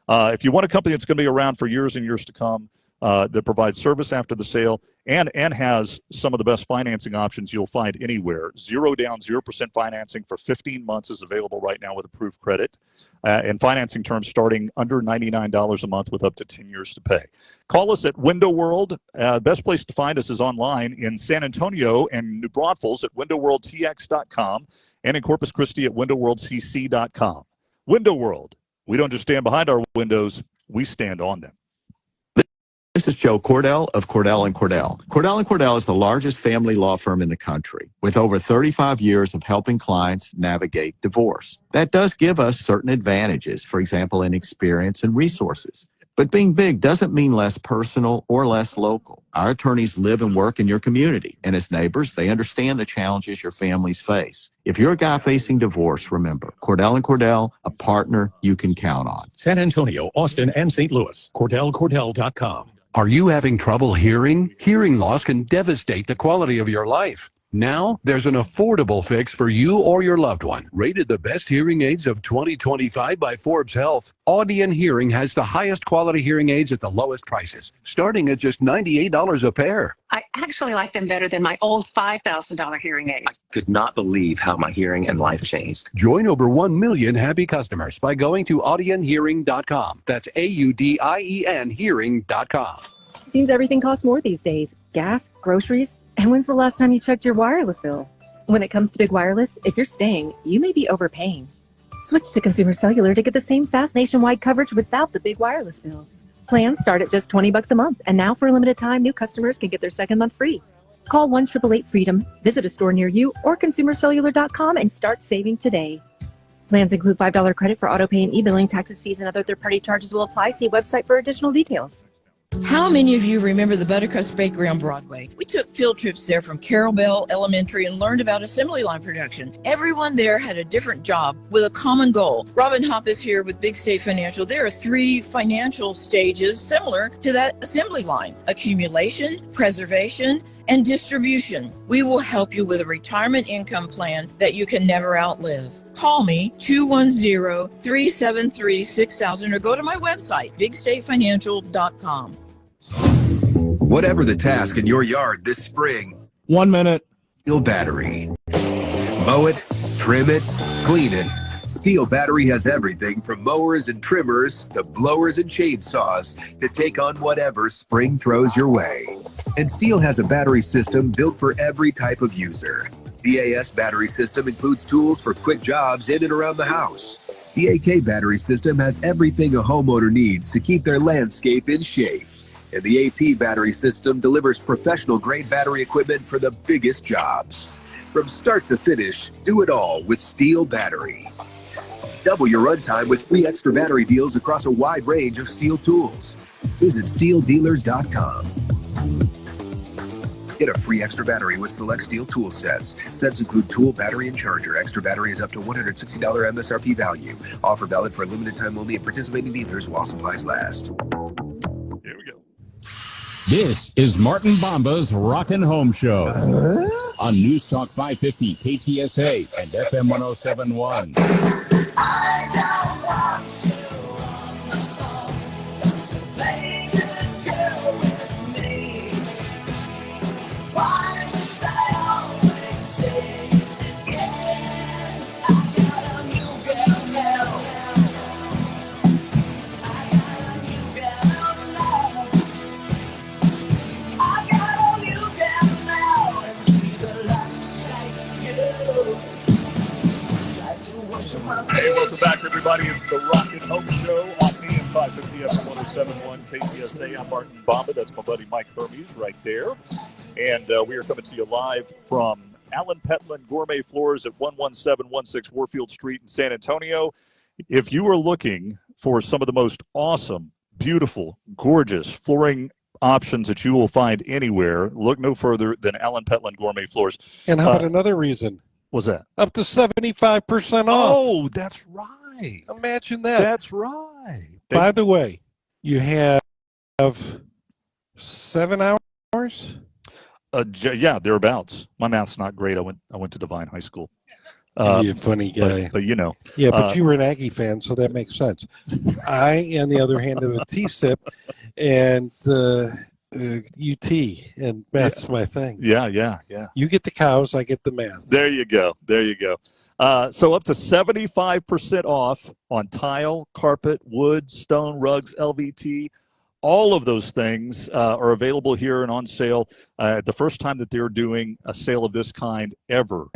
if you want a company that's going to be around for years and years to come, that provides service after the sale and has some of the best financing options you'll find anywhere. 0 down, 0% financing for 15 months is available right now with approved credit. And financing terms starting under $99 a month with up to 10 years to pay. Call us at Window World. Best place to find us is online in San Antonio and New Braunfels at windowworldtx.com and in Corpus Christi at windowworldcc.com. Window World. We don't just stand behind our windows, we stand on them. This is Joe Cordell of Cordell & Cordell. Cordell & Cordell is the largest family law firm in the country with over 35 years of helping clients navigate divorce. That does give us certain advantages, for example, in experience and resources. But being big doesn't mean less personal or less local. Our attorneys live and work in your community, and as neighbors, they understand the challenges your families face. If you're a guy facing divorce, remember, Cordell & Cordell, a partner you can count on. San Antonio, Austin, and St. Louis. CordellCordell.com. Are you having trouble hearing? Hearing loss can devastate the quality of your life. Now, there's an affordable fix for you or your loved one. Rated the best hearing aids of 2025 by Forbes Health, Audion Hearing has the highest quality hearing aids at the lowest prices, starting at just $98 a pair. I actually like them better than my old $5,000 hearing aids. I could not believe how my hearing and life changed. Join over 1 million happy customers by going to audionhearing.com. That's AUDIEN hearing.com. Seems everything costs more these days. Gas, groceries, and when's the last time you checked your wireless bill? When it comes to big wireless, if you're staying, you may be overpaying. Switch to Consumer Cellular to get the same fast nationwide coverage without the big wireless bill. Plans start at just $20 a month, and now for a limited time, new customers can get their second month free. Call 1-888-FREEDOM, visit a store near you, or consumercellular.com and start saving today. Plans include $5 credit for auto pay and e-billing. Taxes, fees, and other third-party charges will apply. See website for additional details. How many of you remember the Buttercrust Bakery on Broadway? We took field trips there from Carroll Bell Elementary and learned about assembly line production. Everyone there had a different job with a common goal. Robin Hopp is here with Big State Financial. There are 3 financial stages similar to that assembly line: accumulation, preservation, and distribution. We will help you with a retirement income plan that you can never outlive. Call me 210-373-6000 or go to my website, bigstatefinancial.com. Whatever the task in your yard this spring, 1 minute. Steel Battery. Mow it, trim it, clean it. Steel Battery has everything from mowers and trimmers to blowers and chainsaws to take on whatever spring throws your way. And Steel has a battery system built for every type of user. The AS battery system includes tools for quick jobs in and around the house. The AK battery system has everything a homeowner needs to keep their landscape in shape. And the AP battery system delivers professional-grade battery equipment for the biggest jobs. From start to finish, do it all with Steel Battery. Double your runtime with free extra battery deals across a wide range of Steel tools. Visit SteelDealers.com. Get a free extra battery with select Steel tool sets. Sets include tool, battery, and charger. Extra battery is up to $160 MSRP value. Offer valid for a limited time only at participating dealers while supplies last. Here we go. This is Martin Bomba's Rockin' Home Show on News Talk 550 KTSA and FM 1071. I don't want you on the phone to play good girl with me. Why must I always say it again? I got a new girl now. I got a new girl now. I got a new girl now, and she's a lot like you. Hey, welcome back, everybody. It's the Rockin' Home Show on AM 550 FM 1071 KTSA. I'm Martin Bomba. That's my buddy Mike Hermes right there. And we are coming to you live from Allen Petland Gourmet Floors at 11716 Warfield Street in San Antonio. If you are looking for some of the most awesome, beautiful, gorgeous flooring options that you will find anywhere, look no further than Allen Petland Gourmet Floors. And how about another reason? What's that? Up to 75% off. Oh, that's right. Imagine that. That's right. By the way, you have 7 hours? Yeah, thereabouts. My math's not great. I went to Divine High School. You're a funny guy. But you know. Yeah, but you were an Aggie fan, so that makes sense. I, on the other hand, am a T-SIP and UT, and math's my thing. Yeah. You get the cows, I get the math. There you go. So up to 75% off on tile, carpet, wood, stone, rugs, LVT. All of those things are available here and on sale. The first time that they're doing a sale of this kind ever.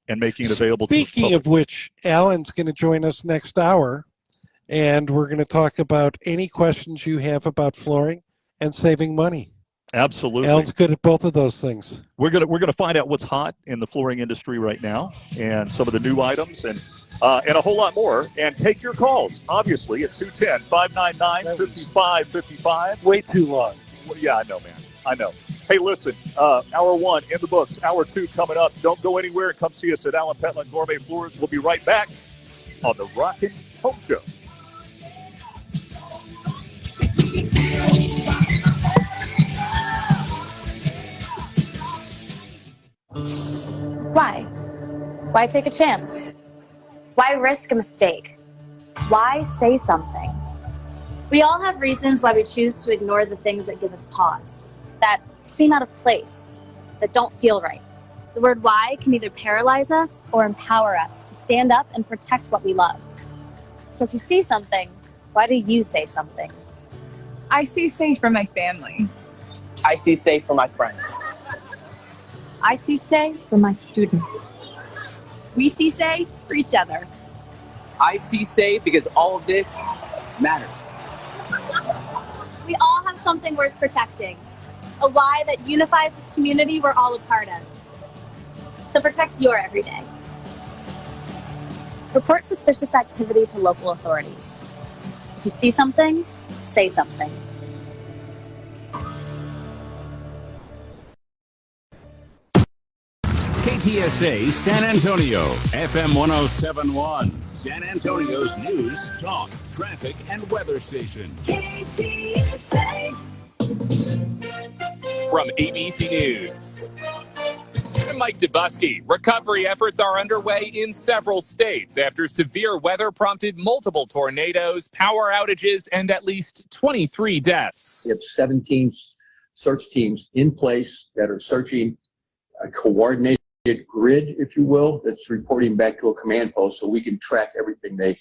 And making it available to the Speaking public. of which, Alan's going to join us next hour, and we're going to talk about any questions you have about flooring. and saving money. Absolutely. Alan's good at both of those things. We're gonna find out what's hot in the flooring industry right now, and some of the new items, and a whole lot more. And take your calls, obviously, at 210-599-5555. Way too long. Well, yeah, I know, man. I know. Hey, listen, hour one in the books. Hour two coming up. Don't go anywhere. Come see us at Alan Petland Gourmet Floors. We'll be right back on the Rockin' Home Show. Why? Why take a chance? Why risk a mistake? Why say something? We all have reasons why we choose to ignore the things that give us pause, that seem out of place, that don't feel right. The word why can either paralyze us or empower us to stand up and protect what we love. So if you see something, why do you say something? I see safe for my family. I see safe for my friends. I see say for my students. We see say for each other. I see safe because all of this matters. We all have something worth protecting, a why that unifies this community we're all a part of. So protect your everyday. Report suspicious activity to local authorities. If you see something, say something. KTSA San Antonio, FM 1071, San Antonio's news, talk, traffic, and weather station. KTSA. From ABC News. I'm Mike Dubusky. Recovery efforts are underway in several states after severe weather prompted multiple tornadoes, power outages, and at least 23 deaths. We have 17 search teams in place that are searching a coordinated grid, if you will, that's reporting back to a command post so we can track everything that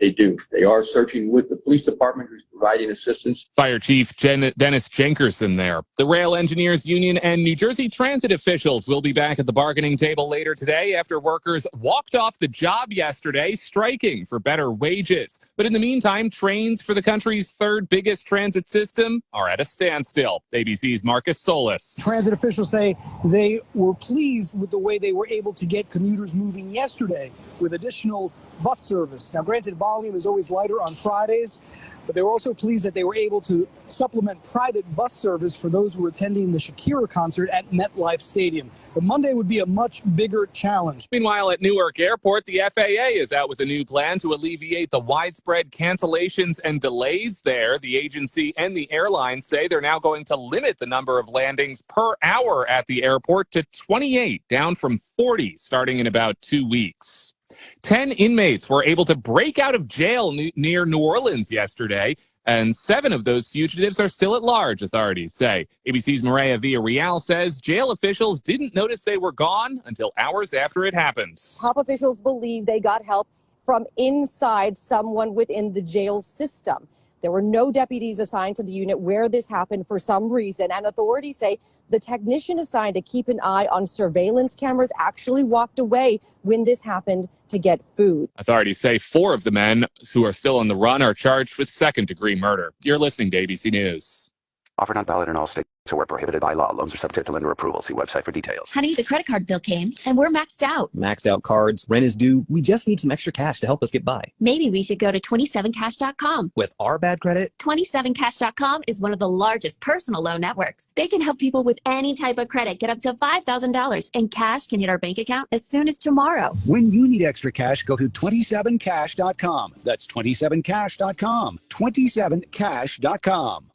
they do. They are searching with the police department, who's providing assistance. Fire Chief Dennis Jenkerson there. The Rail Engineers Union and New Jersey transit officials will be back at the bargaining table later today after workers walked off the job yesterday striking for better wages. But in the meantime, trains for the country's third biggest transit system are at a standstill. ABC's Marcus Solis. Transit officials say they were pleased with the way they were able to get commuters moving yesterday with additional bus service. Now, granted, volume is always lighter on Fridays, but they were also pleased that they were able to supplement private bus service for those who were attending the Shakira concert at MetLife Stadium. But Monday would be a much bigger challenge. Meanwhile, at Newark Airport, the FAA is out with a new plan to alleviate the widespread cancellations and delays there. The agency and the airline say they're now going to limit the number of landings per hour at the airport to 28, down from 40 starting in about 2 weeks. 10 inmates were able to break out of jail near New Orleans yesterday, and 7 of those fugitives are still at large, authorities say. ABC's Maria Villarreal says jail officials didn't notice they were gone until hours after it happened. Top officials believe they got help from inside someone within the jail system. There were no deputies assigned to the unit where this happened for some reason, and authorities say the technician assigned to keep an eye on surveillance cameras actually walked away when this happened to get food. Authorities say 4 of the men who are still on the run are charged with second-degree murder. You're listening to ABC News. Offer not valid in all states or where prohibited by law. Loans are subject to lender approval. See website for details. Honey, the credit card bill came, and we're maxed out. Maxed out cards, rent is due. We just need some extra cash to help us get by. Maybe we should go to 27cash.com. With our bad credit? 27cash.com is one of the largest personal loan networks. They can help people with any type of credit get up to $5,000, and cash can hit our bank account as soon as tomorrow. When you need extra cash, go to 27cash.com. That's 27cash.com. 27cash.com.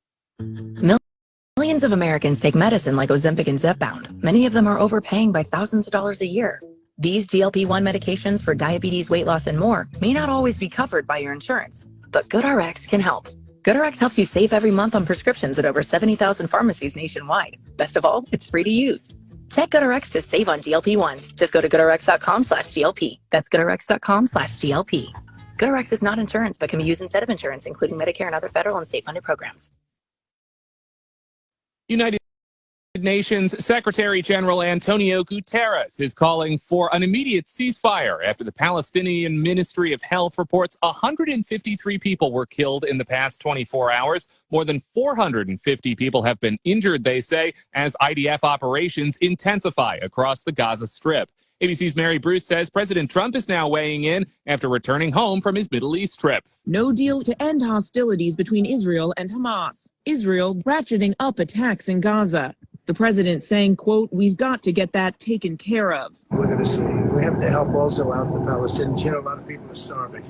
Millions of Americans take medicine like Ozempic and Zepbound. Many of them are overpaying by thousands of dollars a year. These GLP-1 medications for diabetes, weight loss, and more may not always be covered by your insurance, but GoodRx can help. GoodRx helps you save every month on prescriptions at over 70,000 pharmacies nationwide. Best of all, it's free to use. Check GoodRx to save on GLP-1s. Just go to goodrx.com/GLP. That's goodrx.com/GLP. GoodRx is not insurance, but can be used instead of insurance, including Medicare and other federal and state-funded programs. United Nations Secretary General Antonio Guterres is calling for an immediate ceasefire after the Palestinian Ministry of Health reports 153 people were killed in the past 24 hours. More than 450 people have been injured, they say, as IDF operations intensify across the Gaza Strip. ABC's Mary Bruce says President Trump is now weighing in after returning home from his Middle East trip. No deal to end hostilities between Israel and Hamas. Israel ratcheting up attacks in Gaza. The president saying, quote, "We've got to get that taken care of." We're going to see. We have to help also out the Palestinians. You know, a lot of people are starving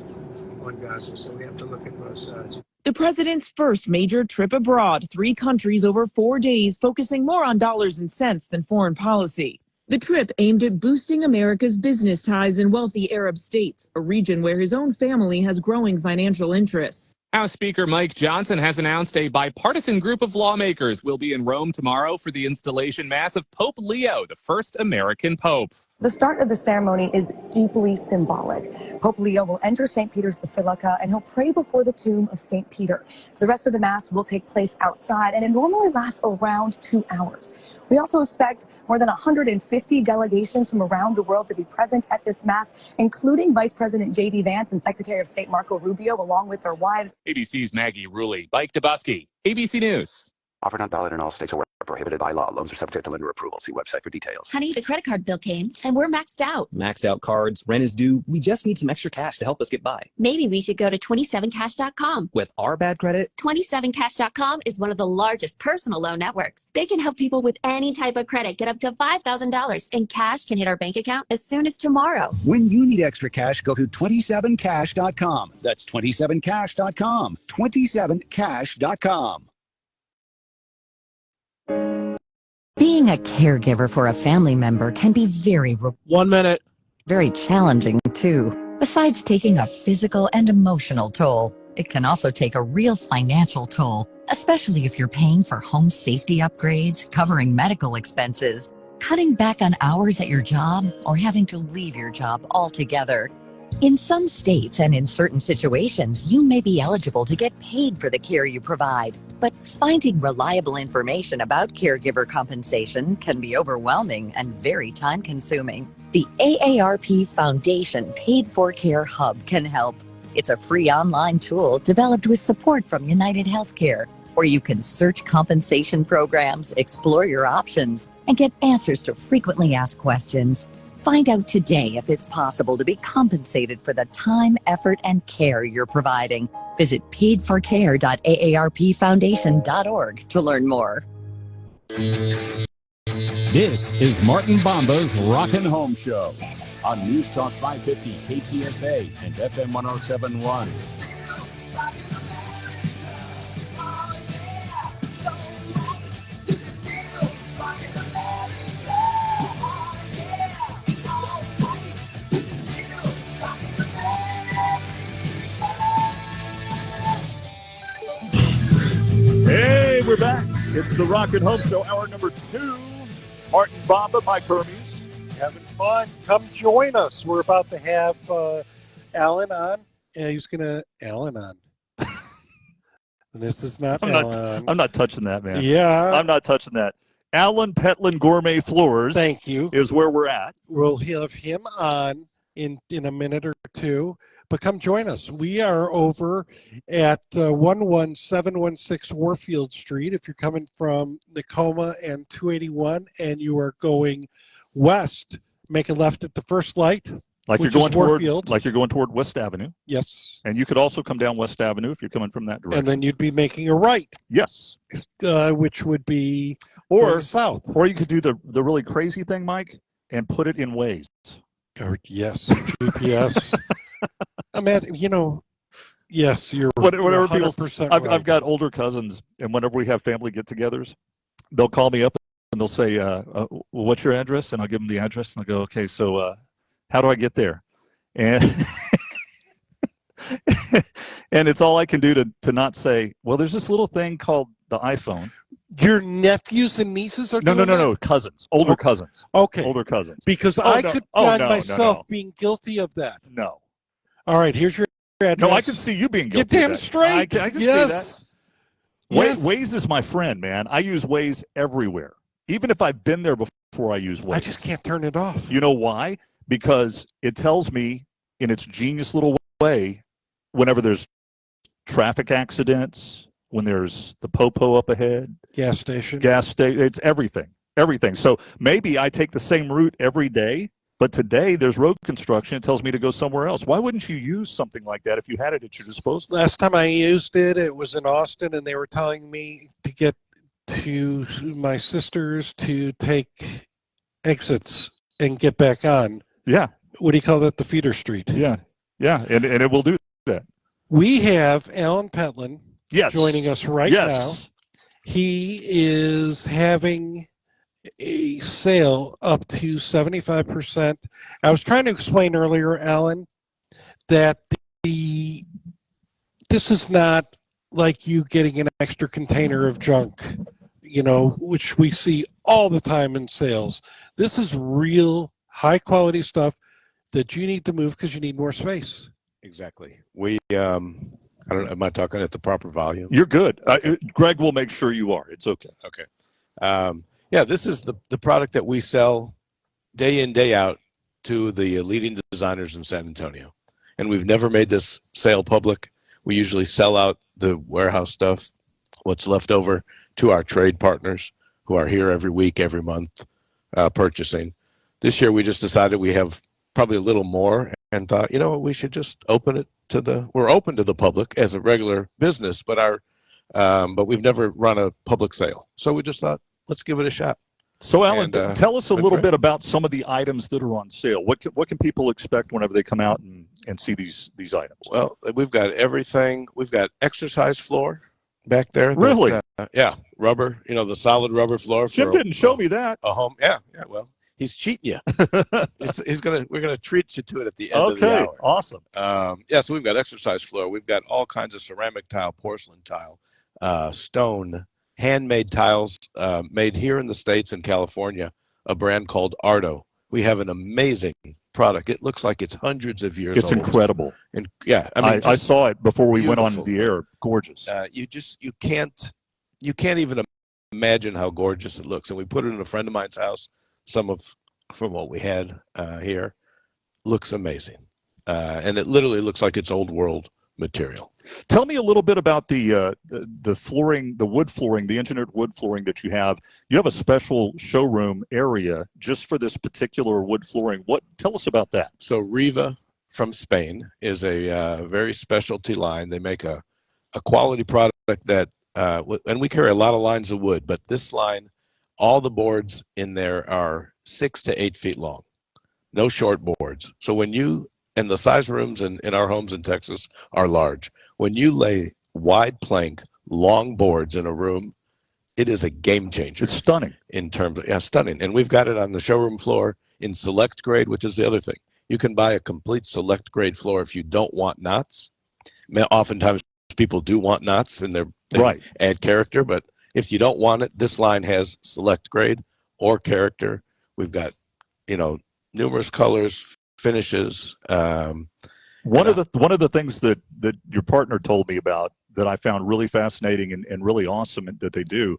on Gaza, so we have to look at both sides. The president's first major trip abroad, 3 countries over 4 days, focusing more on dollars and cents than foreign policy. The trip aimed at boosting America's business ties in wealthy Arab states, a region where his own family has growing financial interests. House Speaker Mike Johnson has announced a bipartisan group of lawmakers will be in Rome tomorrow for the installation mass of Pope Leo, the first American pope. The start of the ceremony is deeply symbolic. Pope Leo will enter St. Peter's Basilica and he'll pray before the tomb of St. Peter. The rest of the mass will take place outside and it normally lasts around 2 hours. We also expect more than 150 delegations from around the world to be present at this mass, including Vice President J.D. Vance and Secretary of State Marco Rubio, along with their wives. ABC's Maggie Rulli, Mike Dubusky, ABC News. Offer not valid in all states or where prohibited by law. Loans are subject to lender approval. See website for details. Honey, the credit card bill came and we're maxed out. Maxed out cards, rent is due. We just need some extra cash to help us get by. Maybe we should go to 27cash.com. With our bad credit, 27cash.com is one of the largest personal loan networks. They can help people with any type of credit get up to $5,000, and cash can hit our bank account as soon as tomorrow. When you need extra cash, go to 27cash.com. That's 27cash.com. 27cash.com. Being a caregiver for a family member can be very 1 minute. very challenging too. Besides taking a physical and emotional toll, it can also take a real financial toll, especially if you're paying for home safety upgrades, covering medical expenses, cutting back on hours at your job, or having to leave your job altogether. In some states and in certain situations, you may be eligible to get paid for the care you provide. But finding reliable information about caregiver compensation can be overwhelming and very time-consuming. The AARP Foundation Paid for Care Hub can help. It's a free online tool developed with support from United Healthcare, where you can search compensation programs, explore your options, and get answers to frequently asked questions. Find out today if it's possible to be compensated for the time, effort, and care you're providing. Visit paidforcare.aarpfoundation.org to learn more. This is Martin Bomba's Rockin' Home Show on News Talk 550 KTSA and FM 1071. Hey, we're back. It's the Rockin' Home Show, hour number 2. Martin Bomba, Mike Hermes. Having fun. Come join us. We're about to have Alan on. Yeah, he's going to Alan on. And this is not Alan. I'm not touching that, man. Yeah. I'm not touching that. Alan Petlin Gourmet Floors. Thank you. Is where we're at. We'll have him on in a minute or two. But come join us. We are over at 11716 Warfield Street. If you're coming from Tacoma and 281 and you are going west, make a left at the first light, Like which you're going is toward, Warfield. like you're going toward West Avenue. Yes. And you could also come down West Avenue if you're coming from that direction. And then you'd be making a right. Yes. Which would be or south. Or you could do the really crazy thing, Mike, and put it in Waze. Or yes, GPS. Yes, you're whatever people. 100% I've right. got older cousins, and whenever we have family get-togethers, they'll call me up and they'll say, "What's your address?" And I'll give them the address, and they'll go, "Okay, so how do I get there?" And and it's all I can do to not say, "Well, there's this little thing called the iPhone." Your nephews and nieces are doing that? No, cousins, older cousins. Okay, older cousins. Because I could find myself being guilty of that. No. All right, here's your address. No, I can see you being guilty. Get damn of that. straight. I can yes. see that. Yes. Waze is my friend, man. I use Waze everywhere. even if I've been there before I use Waze. I just can't turn it off. You know why? Because it tells me in its genius little way, whenever there's traffic accidents, when there's the popo up ahead, gas station, it's everything. So maybe I take the same route every day, but today there's road construction. It tells me to go somewhere else. Why wouldn't you use something like that if you had it at your disposal? Last time I used it, it was in Austin, and they were telling me to get to my sister's to take exits and get back on. Yeah. What do you call that? The feeder street. Yeah. And it will do that. We have Alan Petlin joining us right now. He is having a sale up to 75%. I was trying to explain earlier, Alan, that this is not like you getting an extra container of junk, which we see all the time in sales. This is real high quality stuff that you need to move because you need more space. Exactly. We I don't know, am I talking at the proper volume? You're good. Greg will make sure you are. It's okay. Okay. Yeah, this is the product that we sell day in, day out to the leading designers in San Antonio. And we've never made this sale public. We usually sell out the warehouse stuff, what's left over, to our trade partners who are here every week, every month, purchasing. This year we just decided we have probably a little more and thought, we should just open it we're open to the public as a regular business, but but we've never run a public sale. So we just thought, let's give it a shot. So, Alan, tell us a little bit about some of the items that are on sale. What can people expect whenever they come out and see these items? Well, we've got everything. We've got exercise floor back there. Really? Yeah, rubber. The solid rubber floor. Jim didn't show me that. A home. Yeah. Well, he's cheating you. We're gonna treat you to it at the end of the hour. Okay, awesome. So we've got exercise floor. We've got all kinds of ceramic tile, porcelain tile, stone, handmade tiles made here in the States and California, a brand called Ardo. We have an amazing product. It looks like it's hundreds of years old. It's incredible. And yeah, I saw it before we went on the air. Gorgeous. You can't even imagine how gorgeous it looks. And we put it in a friend of mine's house. From what we had here, looks amazing. And it literally looks like it's old world material. Tell me a little bit about the flooring, the wood flooring, the engineered wood flooring that you have. You have a special showroom area just for this particular wood flooring. Tell us about that. So Riva from Spain is a very specialty line. They make a quality product that, and we carry a lot of lines of wood, but this line, all the boards in there are 6 to 8 feet long, no short boards. So and the size rooms in our homes in Texas are large. When you lay wide plank, long boards in a room, it is a game changer. It's stunning. In terms of, stunning. And we've got it on the showroom floor in select grade, which is the other thing. You can buy a complete select grade floor if you don't want knots. Oftentimes people do want knots and they add character, but if you don't want it, this line has select grade or character. We've got, numerous colors, finishes. One of the things that your partner told me about that I found really fascinating and really awesome that they do.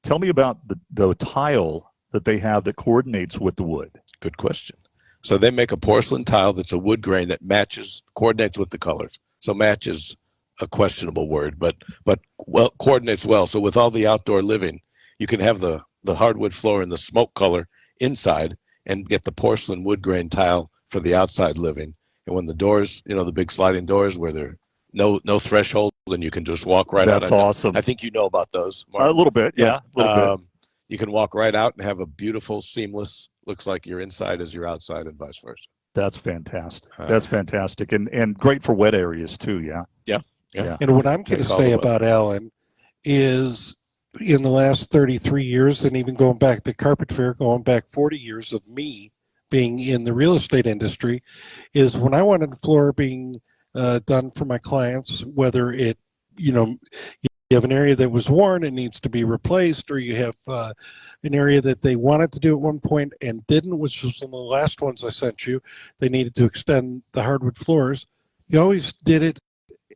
Tell me about the tile that they have that coordinates with the wood. Good question. So they make a porcelain tile that's a wood grain that coordinates with the colors. So match is a questionable word, but coordinates well. So with all the outdoor living, you can have the hardwood floor and the smoke color inside and get the porcelain wood grain tile for the outside living. And when the doors, the big sliding doors where there no threshold and you can just walk right out. That's awesome. I think you know about those, Mark. A little bit, yeah. A little bit. You can walk right out and have a beautiful, seamless, looks like you're inside as you're outside and vice versa. That's fantastic. That's fantastic. And great for wet areas too, yeah? Yeah. And what I'm going to say about Alan is in the last 33 years, and even going back to Carpet Fair, going back 40 years of me being in the real estate industry, is when I wanted the floor being done for my clients, whether it, you have an area that was worn and needs to be replaced, or you have an area that they wanted to do at one point and didn't, which was one of the last ones I sent you. They needed to extend the hardwood floors. You always did it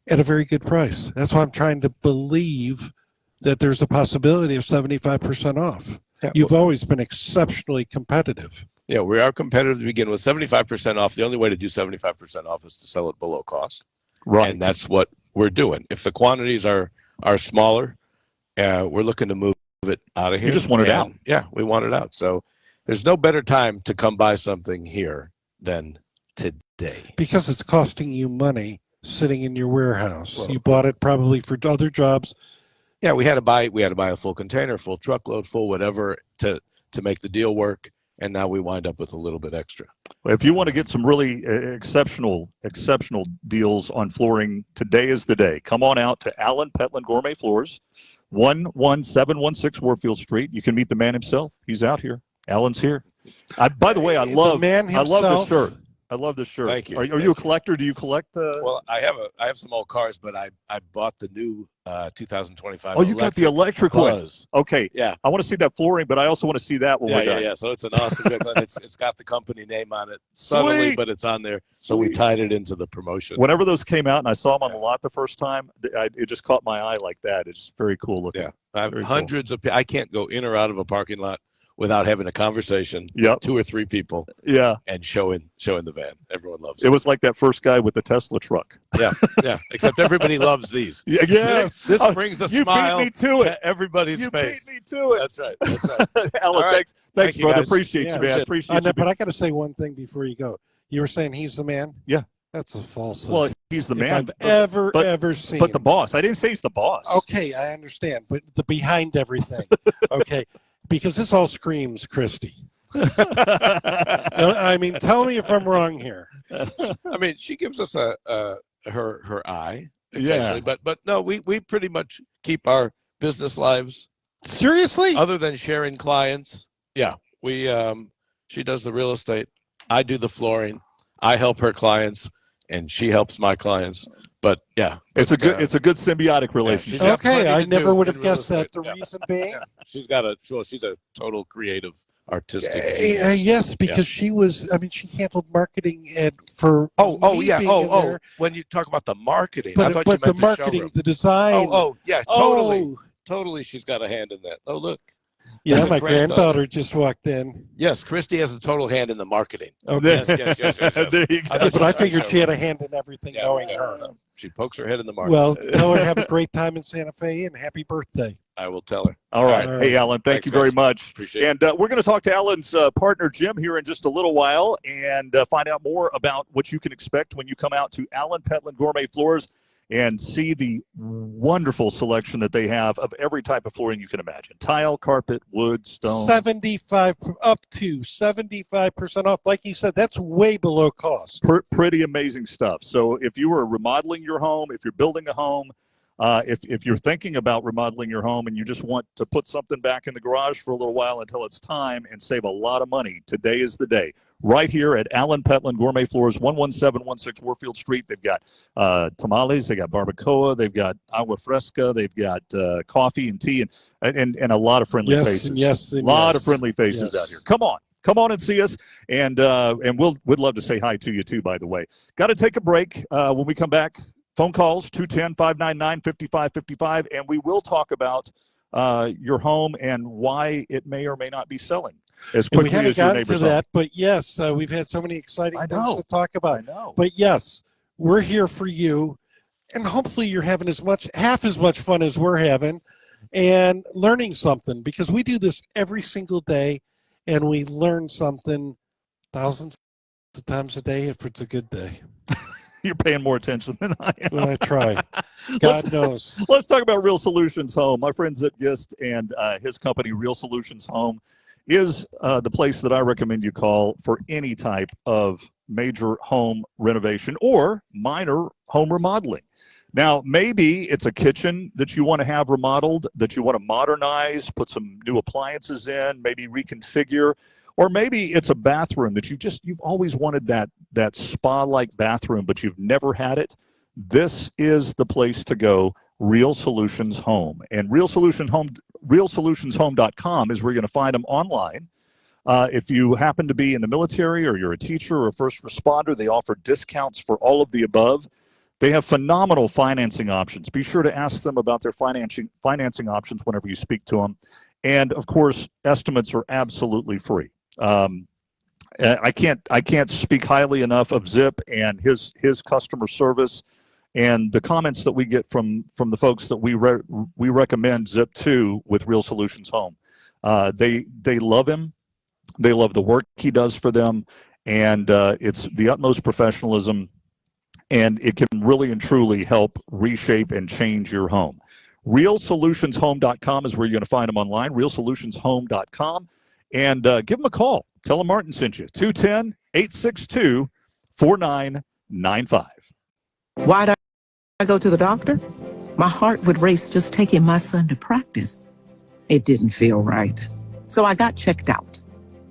at a very good price. That's why I'm trying to believe that there's a possibility of 75% off. You've always been exceptionally competitive. Yeah, we are competitive to begin with. 75% off. The only way to do 75% off is to sell it below cost. Right. And that's what we're doing. If the quantities are smaller, we're looking to move it out of here. You just want it out. Yeah, we want it out. So there's no better time to come buy something here than today. Because it's costing you money sitting in your warehouse. You bought it probably for other jobs. Yeah, we had to buy a full container, full truckload, full whatever to make the deal work, and now we wind up with a little bit extra. If you want to get some really exceptional deals on flooring, today is the day. Come on out to Allen Petland Gourmet Floors, 11716 Warfield Street. You can meet the man himself. He's out here. Allen's here. By the way, I love this shirt. I love this shirt. Thank you. Are you a collector? Do you collect the? Well, I have some old cars, but I bought the new 2025. Oh, you got the electric Buzz. one. Okay. Yeah. I want to see that flooring, but I also want to see that when we're done. Yeah. So it's an awesome vehicle. It's got the company name on it subtly, Sweet. but it's on there. So we tied it into the promotion. Whenever those came out and I saw them on the lot the first time, it just caught my eye like that. It's just very cool looking. Yeah. I have hundreds of. I can't go in or out of a parking lot without having a conversation. Yep. 2 or 3 people. Yeah. And showing the van. Everyone loves it. It was like that first guy with the Tesla truck. Yeah. Except everybody loves these. Yes. This brings a smile beat me to everybody's face. You beat me to it. That's right. Alan, right. thanks, you, brother. guys. Appreciate you, man. Appreciate you. But I got to say one thing before you go. You were saying he's the man? Yeah. That's a falsehood. Well, he's the man. I've ever seen. But the boss. I didn't say he's the boss. Okay, I understand. But the behind everything. Okay. Because this all screams Christy. I mean, tell me if I'm wrong here. I mean, she gives us her eye, Yeah. but no, we pretty much keep our business lives. Seriously? Other than sharing clients, yeah, we she does the real estate, I do the flooring, I help her clients, and she helps my clients. But yeah, it's a good symbiotic relationship. Okay, I never would have guessed that. The reason being, she's a total creative, artistic. Yes, because she was. I mean, she handled marketing and for. When you talk about the marketing, but I thought you meant the marketing, showroom. the design. Totally. She's got a hand in that. Oh, look. Yeah, my granddaughter just walked in. Yes, Christy has a total hand in the marketing. Okay. Yes. There you go. But I figured she had a hand in everything, knowing her. She pokes her head in the marketing. Well, tell her have a great time in Santa Fe and happy birthday. I will tell her. All right. Hey, Alan, thank you very much. Appreciate it. And we're going to talk to Alan's partner, Jim, here in just a little while and find out more about what you can expect when you come out to Allen Petland Gourmet Floors and see the wonderful selection that they have of every type of flooring you can imagine. Tile, carpet, wood, stone. 75 up to 75% off. Like you said, that's way below cost. Pretty amazing stuff. So if you are remodeling your home, if you're building a home, if you're thinking about remodeling your home and you just want to put something back in the garage for a little while until it's time and save a lot of money, today is the day. Right here at Allen Petland Gourmet Floors, 11716 Warfield Street. They've got tamales, they got barbacoa, they've got agua fresca, they've got coffee and tea, and a lot of friendly faces. A lot of friendly faces out here. Come on and see us, and we'd love to say hi to you too, by the way. Got to take a break. When we come back, phone calls, 210-599-5555, and we will talk about your home and why it may or may not be selling as quickly we haven't as your gotten neighbor's to that, home. but yes, we've had so many exciting things to talk about. I know. But yes, we're here for you, and hopefully you're having half as much fun as we're having and learning something, because we do this every single day and we learn something thousands of times a day if it's a good day. You're paying more attention than I am. Well, I try. God knows. Let's talk about Real Solutions Home. My friend Zip Gist and his company, Real Solutions Home, is the place that I recommend you call for any type of major home renovation or minor home remodeling. Now, maybe it's a kitchen that you want to have remodeled, that you want to modernize, put some new appliances in, maybe reconfigure. Or maybe it's a bathroom that you've always wanted that spa-like bathroom, but you've never had it. This is the place to go, Real Solutions Home. And RealSolutionsHome.com is where you're going to find them online. If you happen to be in the military or you're a teacher or a first responder, they offer discounts for all of the above. They have phenomenal financing options. Be sure to ask them about their financing options whenever you speak to them. And of course, estimates are absolutely free. I can't speak highly enough of Zip and his customer service, and the comments that we get from the folks that we recommend Zip to with Real Solutions Home. They love him. They love the work he does for them, and it's the utmost professionalism, and it can really and truly help reshape and change your home. RealSolutionsHome.com is where you're going to find them online, RealSolutionsHome.com, and give them a call. Tell them Martin sent you, 210-862-4995. Why'd I go to the doctor? My heart would race just taking my son to practice. It didn't feel right. So I got checked out.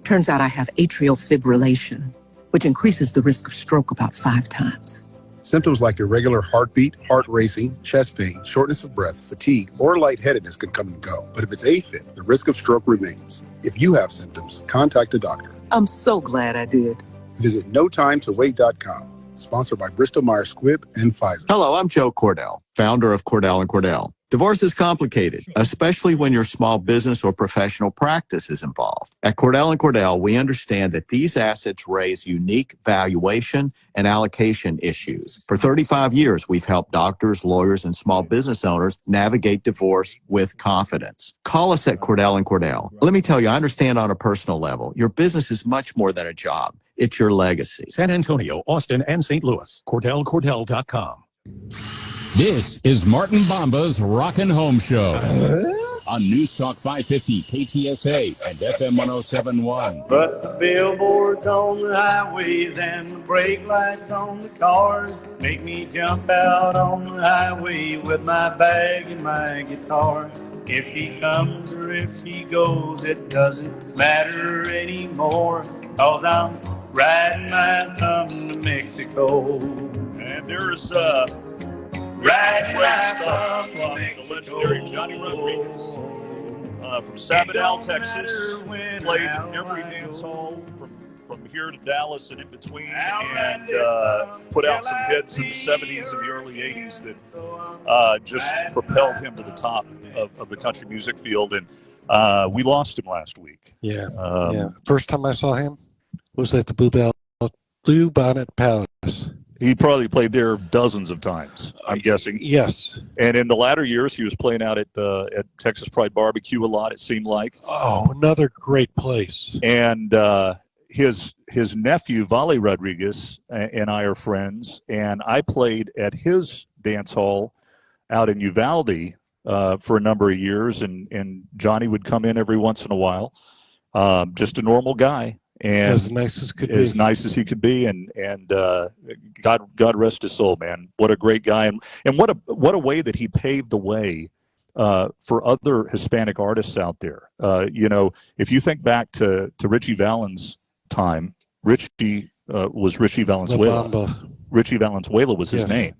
Turns out I have atrial fibrillation, which increases the risk of stroke about 5 times. Symptoms like irregular heartbeat, heart racing, chest pain, shortness of breath, fatigue, or lightheadedness can come and go. But if it's AFib, the risk of stroke remains. If you have symptoms, contact a doctor. I'm so glad I did. Visit NoTimeToWait.com. Sponsored by Bristol-Myers Squibb and Pfizer. Hello, I'm Joe Cordell, founder of Cordell & Cordell. Divorce is complicated, especially when your small business or professional practice is involved. At Cordell & Cordell, we understand that these assets raise unique valuation and allocation issues. For 35 years, we've helped doctors, lawyers, and small business owners navigate divorce with confidence. Call us at Cordell & Cordell. Let me tell you, I understand on a personal level, your business is much more than a job. It's your legacy. San Antonio, Austin, and St. Louis. CordellCordell.com. This is Martin Bomba's Rockin' Home Show on News Talk 550 KTSA and FM 1071. But the billboards on the highways and the brake lights on the cars make me jump out on the highway with my bag and my guitar. If she comes or if she goes, it doesn't matter anymore, 'cause I'm riding my thumb to Mexico. And there's riding my thumb from the legendary Johnny Rodriguez from Sabinal, Texas. Played in every dance hall from here to Dallas and in between, and put out some hits in the 70s and the early 80s that just propelled him to the top of the country music field. And we lost him last week. Yeah. First time I saw him was at the Blue Bonnet Palace. He probably played there dozens of times, I'm guessing. Yes. And in the latter years, he was playing out at Texas Pride Barbecue a lot, it seemed like. Oh, another great place. And his nephew, Vale Rodriguez, and I are friends. And I played at his dance hall out in Uvalde for a number of years. And Johnny would come in every once in a while. Just a normal guy. And as nice as could be. As nice as he could be, and God rest his soul, man. What a great guy, and what a way that he paved the way for other Hispanic artists out there. If you think back to Richie Valens' time, Richie was Richie Valenzuela. Richie Valenzuela was his name,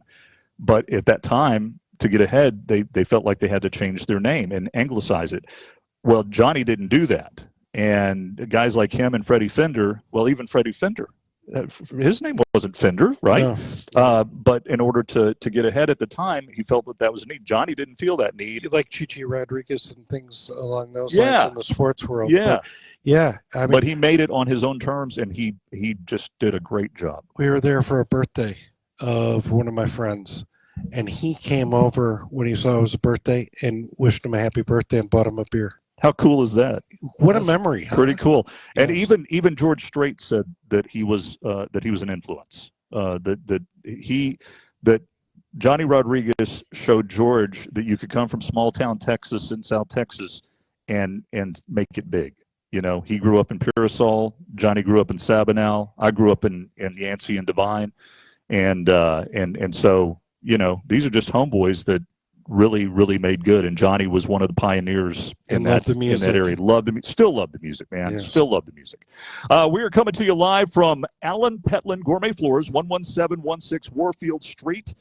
but at that time, to get ahead, they felt like they had to change their name and anglicize it. Well, Johnny didn't do that. And guys like him and Freddie Fender, well, even Freddie Fender, his name wasn't Fender, right? No. But in order to get ahead at the time, he felt that was a need. Johnny didn't feel that need. Like Chichi Rodriguez and things along those lines in the sports world. Yeah. But he made it on his own terms, and he just did a great job. We were there for a birthday of one of my friends, and he came over when he saw it was a birthday and wished him a happy birthday and bought him a beer. How cool is that? What a memory! Huh? Pretty cool. And even George Strait said that he was an influence. That Johnny Rodriguez showed George that you could come from small town Texas in South Texas and make it big. He grew up in Pearsall. Johnny grew up in Sabinal. I grew up in Yancey and Devine, and so these are just homeboys that really made good, and Johnny was one of the pioneers in that area. Still love the music, man. Yes. Still love the music. We are coming to you live from Allen Petland Gourmet Floors, 11716 Warfield Street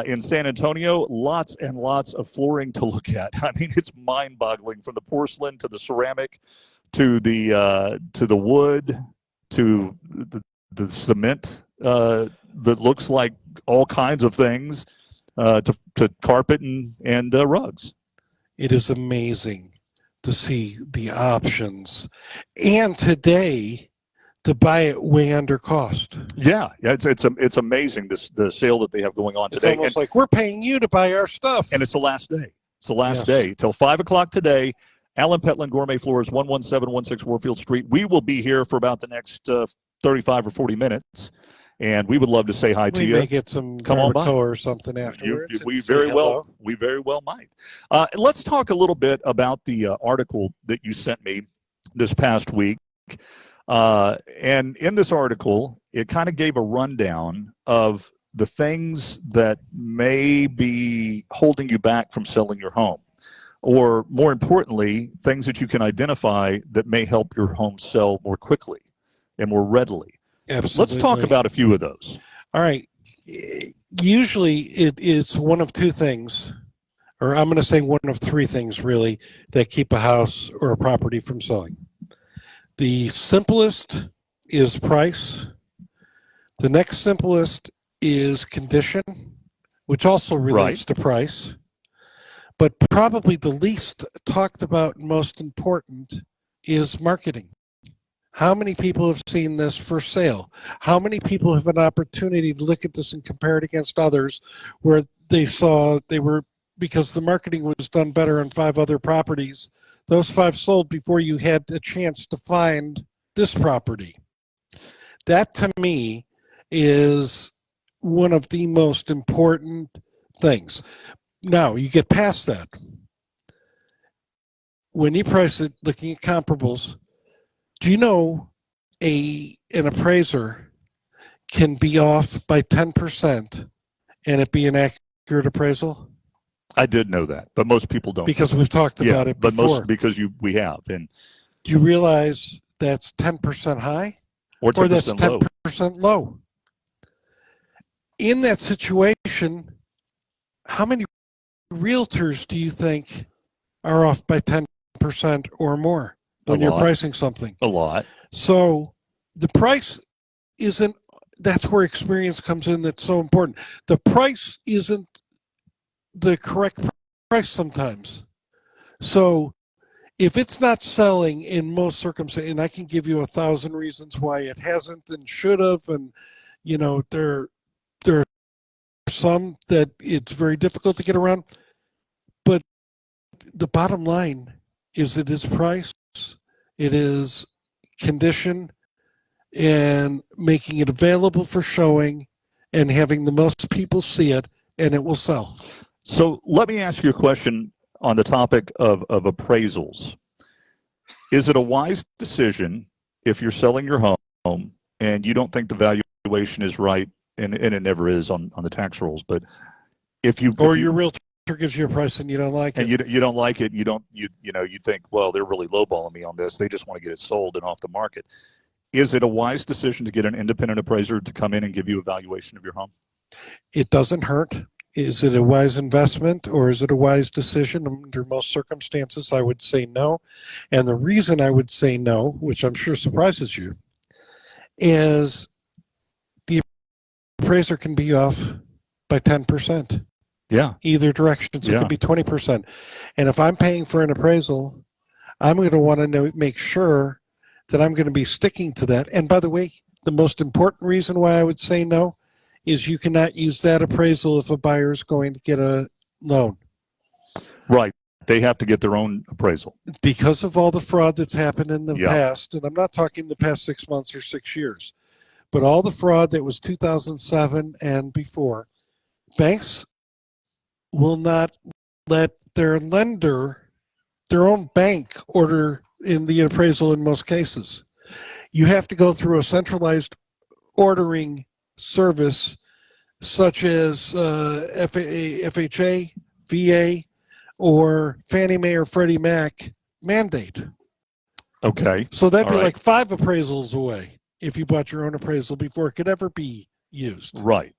in San Antonio. Lots and lots of flooring to look at. I mean, it's mind-boggling, from the porcelain to the ceramic to the wood to the cement that looks like all kinds of things. To carpet and rugs. It is amazing to see the options. And today, to buy it way under cost. Yeah, it's amazing the sale that they have going on It's today. almost like we're paying you to buy our stuff. And it's the last day. It's the last Yes. day till 5:00 today. Alan Petland Gourmet Floors, 11716 Warfield Street. We will be here for about the next 35 or 40 minutes, and we would love to say hi to We you. may get some Come on by. barbacoa or something afterwards. We and say very hello. well might. Let's talk a little bit about the article that you sent me this past week. And in this article, it kind of gave a rundown of the things that may be holding you back from selling your home, or more importantly, things that you can identify that may help your home sell more quickly and more readily. Absolutely. Let's talk about a few of those. All right. Usually it's one of two things, or I'm going to say one of three things really, that keep a house or a property from selling. The simplest is price. The next simplest is condition, which also relates to price. But probably the least talked about and most important is marketing. How many people have seen this for sale? How many people have an opportunity to look at this and compare it against others where they saw because the marketing was done better on 5 other properties, those 5 sold before you had a chance to find this property? That to me is one of the most important things. Now, you get past that. When you price it, looking at comparables, do you know an appraiser can be off by 10% and it be an accurate appraisal? I did know that, but most people don't. Because we've talked about it before. But we have. And do you realize that's 10% high? Or 10% that's low. 10% low? In that situation, how many realtors do you think are off by 10% or more when you're pricing something? A lot. So the price isn't, that's where experience comes in. That's so important. The price isn't the correct price sometimes. So if it's not selling in most circumstances, and I can give you 1,000 reasons why it hasn't and should have, and there are some that it's very difficult to get around, but the bottom line is it is price, it is condition, and making it available for showing and having the most people see it, and it will sell. So let me ask you a question on the topic of appraisals. Is it a wise decision if you're selling your home and you don't think the valuation is right, and it never is on the tax rolls, but your realtor gives you a price and you don't like it, and you don't like it, you think, well, they're really lowballing me on this, they just want to get it sold and off the market. Is it a wise decision to get an independent appraiser to come in and give you a valuation of your home? It doesn't hurt. Is it a wise investment or is it a wise decision? Under most circumstances, I would say no. And the reason I would say no, which I'm sure surprises you, is the appraiser can be off by 10%. Yeah. Either direction. So it could be 20%. And if I'm paying for an appraisal, I'm going to want to make sure that I'm going to be sticking to that. And by the way, the most important reason why I would say no is you cannot use that appraisal if a buyer is going to get a loan. Right. They have to get their own appraisal. Because of all the fraud that's happened in the past, and I'm not talking the past 6 months or 6 years, but all the fraud that was 2007 and before, banks will not let their lender, their own bank, order in the appraisal in most cases. You have to go through a centralized ordering service such as FHA, VA, or Fannie Mae or Freddie Mac mandate. Okay. So that'd be like 5 appraisals away if you bought your own appraisal before it could ever be used. Right.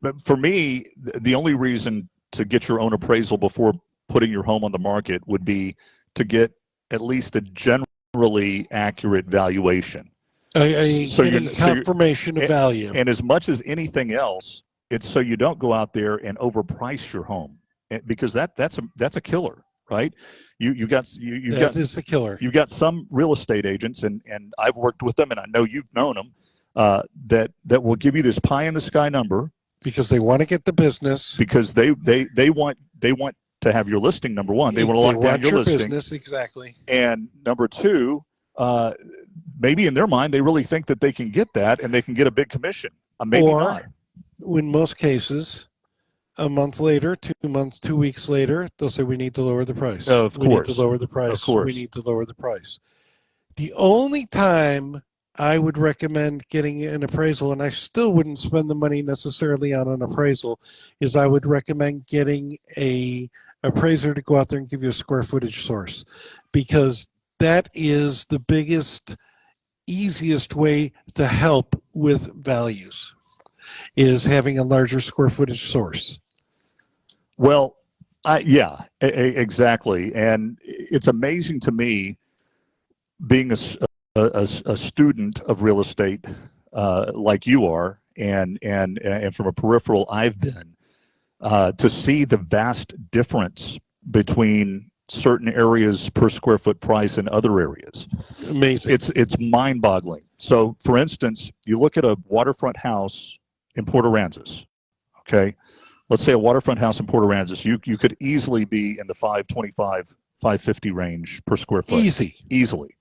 But for me, the only reason to get your own appraisal before putting your home on the market would be to get at least a generally accurate valuation. Confirmation of value. And as much as anything else, it's so you don't go out there and overprice your home, because that's a killer. right? You've got is the killer. You've got some real estate agents, and I've worked with them, and I know you've known them, that will give you this pie in the sky number because they want to get the business, because they want to have your listing. Number one, they want to lock down your listing. Business, exactly. And number two, maybe in their mind they really think that they can get that and they can get a big commission. Maybe or, not. In most cases, a month later, 2 months, 2 weeks later, they'll say we need to lower the price. Of we course. need to lower the price. Of course. We need to lower the price. The only time I would recommend getting an appraisal, and I still wouldn't spend the money necessarily on an appraisal, is I would recommend getting a appraiser to go out there and give you a square footage source, because that is the biggest, easiest way to help with values, is having a larger square footage source. Well, exactly. And it's amazing to me, being a student of real estate like you are, and from a peripheral I've been, to see the vast difference between certain areas per square foot price and other areas. Amazing. It's mind-boggling. So, for instance, you look at a waterfront house in Port Aransas, okay? Let's say a waterfront house in Port Aransas. You could easily be in the $525, $550 range per square foot. Easily.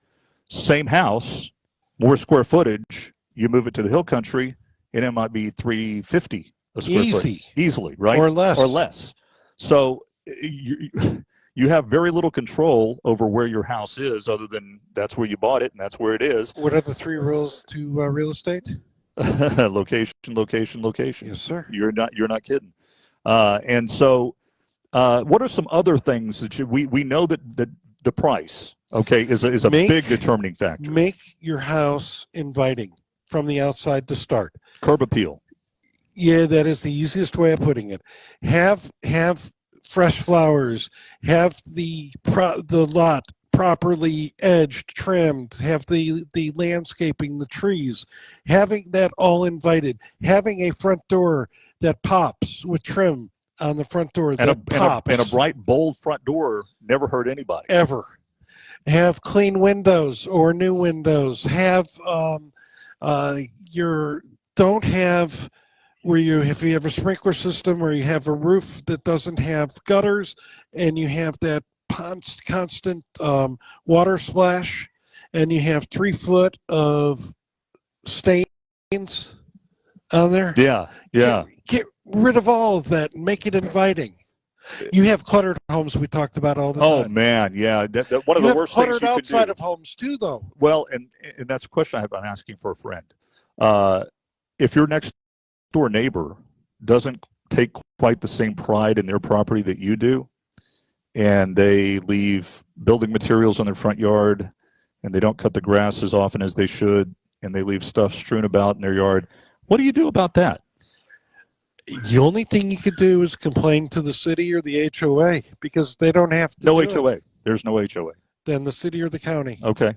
Same house, more square footage, you move it to the hill country, and it might be $350 a square foot. Easily, right? Or less. So you have very little control over where your house is, other than that's where you bought it and that's where it is. What are the 3 rules to real estate? Location, location, location. Yes, sir. You're not kidding. And so, what are some other things that we know that the price, okay, is a big determining factor. Make your house inviting from the outside to start. Curb appeal. Yeah, that is the easiest way of putting it. Have fresh flowers. Have the lot properly edged, trimmed. Have the landscaping, the trees. Having that all invited. Having a front door that pops with trim on the front door And pops. a bright, bold front door never hurt anybody. Ever. Have clean windows or new windows. Have don't have where if you have a sprinkler system or you have a roof that doesn't have gutters and you have that constant water splash and you have 3 foot of stains on there. Yeah. Get rid of all of that and make it inviting. You have cluttered homes we talked about all the time. Oh man, yeah. One of the worst things you could do. Outside of homes too, though. Well, and that's a question I'm asking for a friend. If your next door neighbor doesn't take quite the same pride in their property that you do, and they leave building materials on their front yard, and they don't cut the grass as often as they should, and they leave stuff strewn about in their yard, what do you do about that? The only thing you could do is complain to the city or the HOA, because they don't have to. No HOA. There's no HOA. Then the city or the county. Okay.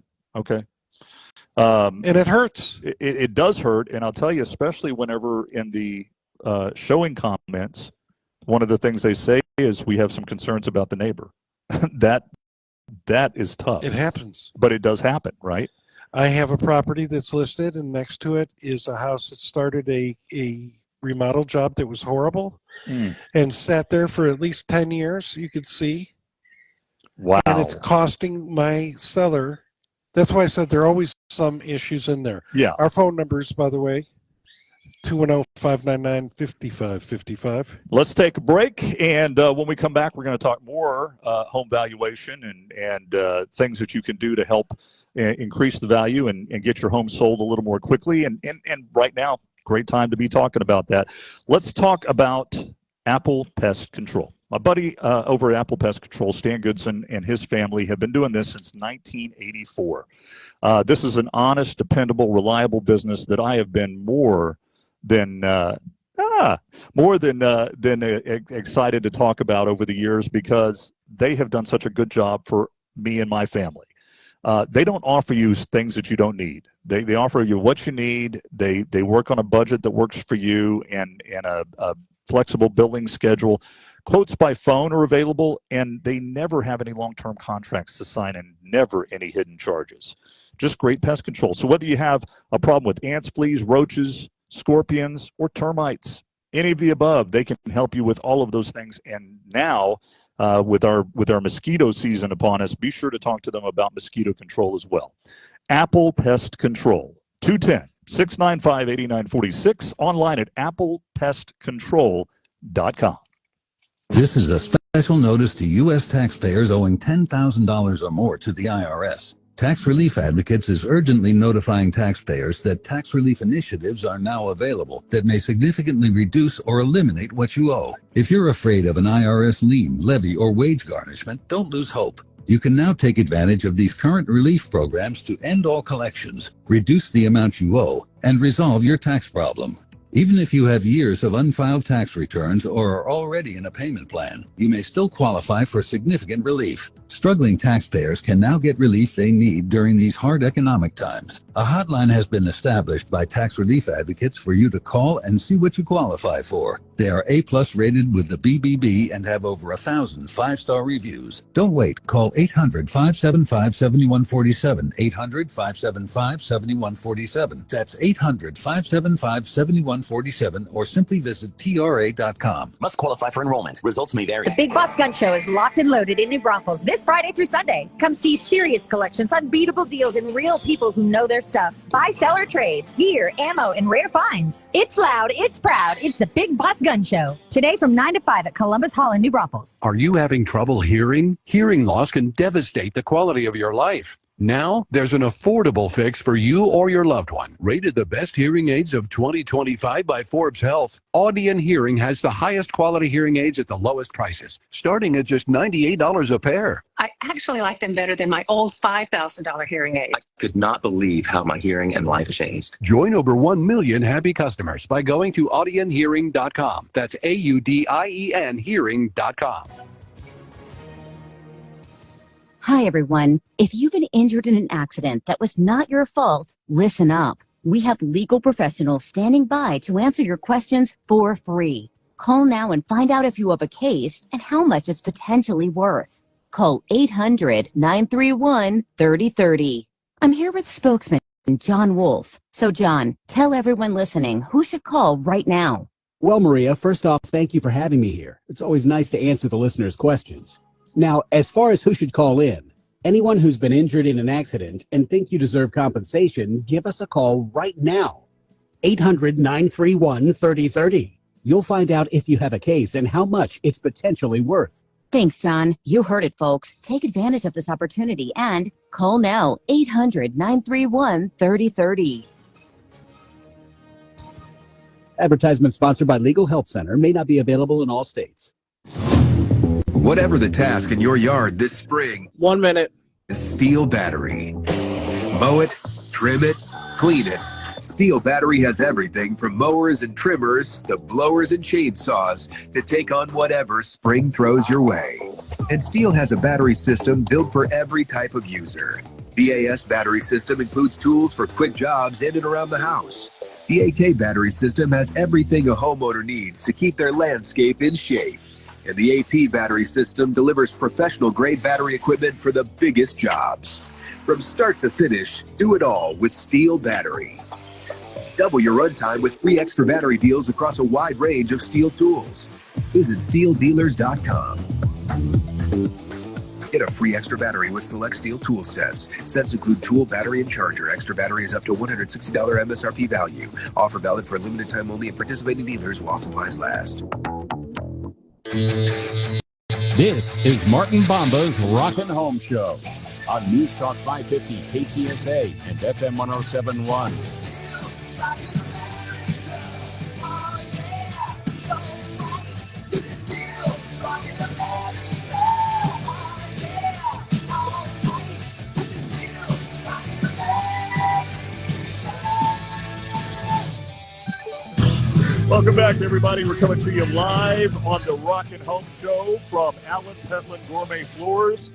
And it hurts. It does hurt, and I'll tell you, especially whenever in the showing comments, one of the things they say is we have some concerns about the neighbor. that is tough. It happens. But it does happen, right? I have a property that's listed, and next to it is a house that started a remodel job that was horrible and sat there for at least 10 years, you could see. Wow. And it's costing my seller. That's why I said there are always some issues in there. Yeah. Our phone numbers, by the way, 210-599-5555. Let's take a break, and when we come back, we're going to talk more home valuation and things that you can do to help increase the value and get your home sold a little more quickly. And right now, great time to be talking about that. Let's talk about Apple Pest Control. My buddy over at Apple Pest Control, Stan Goodson, and his family have been doing this since 1984. This is an honest, dependable, reliable business that I have been more than excited to talk about over the years, because they have done such a good job for me and my family. They don't offer you things that you don't need. They offer you what you need. They work on a budget that works for you and a flexible billing schedule. Quotes by phone are available, and they never have any long-term contracts to sign and never any hidden charges. Just great pest control. So whether you have a problem with ants, fleas, roaches, scorpions, or termites, any of the above, they can help you with all of those things. And now, with our mosquito season upon us, be sure to talk to them about mosquito control as well. Apple Pest Control, 210-695-8946, online at applepestcontrol.com. This is a special notice to U.S. taxpayers owing $10,000 or more to the IRS. Tax Relief Advocates is urgently notifying taxpayers that tax relief initiatives are now available that may significantly reduce or eliminate what you owe. If you're afraid of an IRS lien, levy, or wage garnishment, don't lose hope. You can now take advantage of these current relief programs to end all collections, reduce the amount you owe, and resolve your tax problem. Even if you have years of unfiled tax returns or are already in a payment plan, you may still qualify for significant relief. Struggling taxpayers can now get relief they need during these hard economic times. A hotline has been established by Tax Relief Advocates for you to call and see what you qualify for. They are A+ rated with the BBB and have over 1,000 5-star reviews. Don't wait. Call 800-575-7147. 800-575-7147. That's 800-575-7147, or simply visit TRA.com. Must qualify for enrollment. Results may vary. The Big Boss Gun Show is locked and loaded in New Braunfels this Friday through Sunday. Come see serious collections, unbeatable deals, and real people who know their stuff. Buy, sell, or trade, gear, ammo, and rare finds. It's loud, it's proud, it's the Big Boss Gun Show. Today from 9 to 5 at Columbus Hall in New Braunfels. Are you having trouble hearing? Hearing loss can devastate the quality of your life. Now, there's an affordable fix for you or your loved one. Rated the best hearing aids of 2025 by Forbes Health, Audion Hearing has the highest quality hearing aids at the lowest prices, starting at just $98 a pair. I actually like them better than my old $5,000 hearing aid. I could not believe how my hearing and life changed. Join over 1 million happy customers by going to audionhearing.com. That's AUDIEN hearing.com. Hi, everyone. If you've been injured in an accident that was not your fault, listen up. We have legal professionals standing by to answer your questions for free. Call now and find out if you have a case and how much it's potentially worth. Call 800-931-3030. I'm here with spokesman John Wolf. So, John, tell everyone listening who should call right now. Well, Maria, first off, thank you for having me here. It's always nice to answer the listeners' questions. Now, as far as who should call in, anyone who's been injured in an accident and think you deserve compensation, give us a call right now. 800-931-3030. You'll find out if you have a case and how much it's potentially worth. Thanks, John. You heard it, folks. Take advantage of this opportunity and call now. 800-931-3030. Advertisement sponsored by Legal Help Center, may not be available in all states. Whatever the task in your yard this spring, 1 minute. Steel Battery. Mow it, trim it, clean it. Steel Battery has everything from mowers and trimmers to blowers and chainsaws to take on whatever spring throws your way. And Steel has a battery system built for every type of user. BAS battery system includes tools for quick jobs in and around the house. The AK battery system has everything a homeowner needs to keep their landscape in shape. And the AP battery system delivers professional-grade battery equipment for the biggest jobs. From start to finish, do it all with Steel Battery. Double your runtime with free extra battery deals across a wide range of Steel tools. Visit SteelDealers.com. Get a free extra battery with select Steel tool sets. Sets include tool, battery, and charger. Extra battery is up to $160 MSRP value. Offer valid for a limited time only at participating dealers while supplies last. This is Martin Bomba's Rockin' Home Show on News Talk 550 KTSA and FM 1071. Welcome back, everybody. We're coming to you live on the Rockin' Home Show from Allen Pentland Gourmet Floors,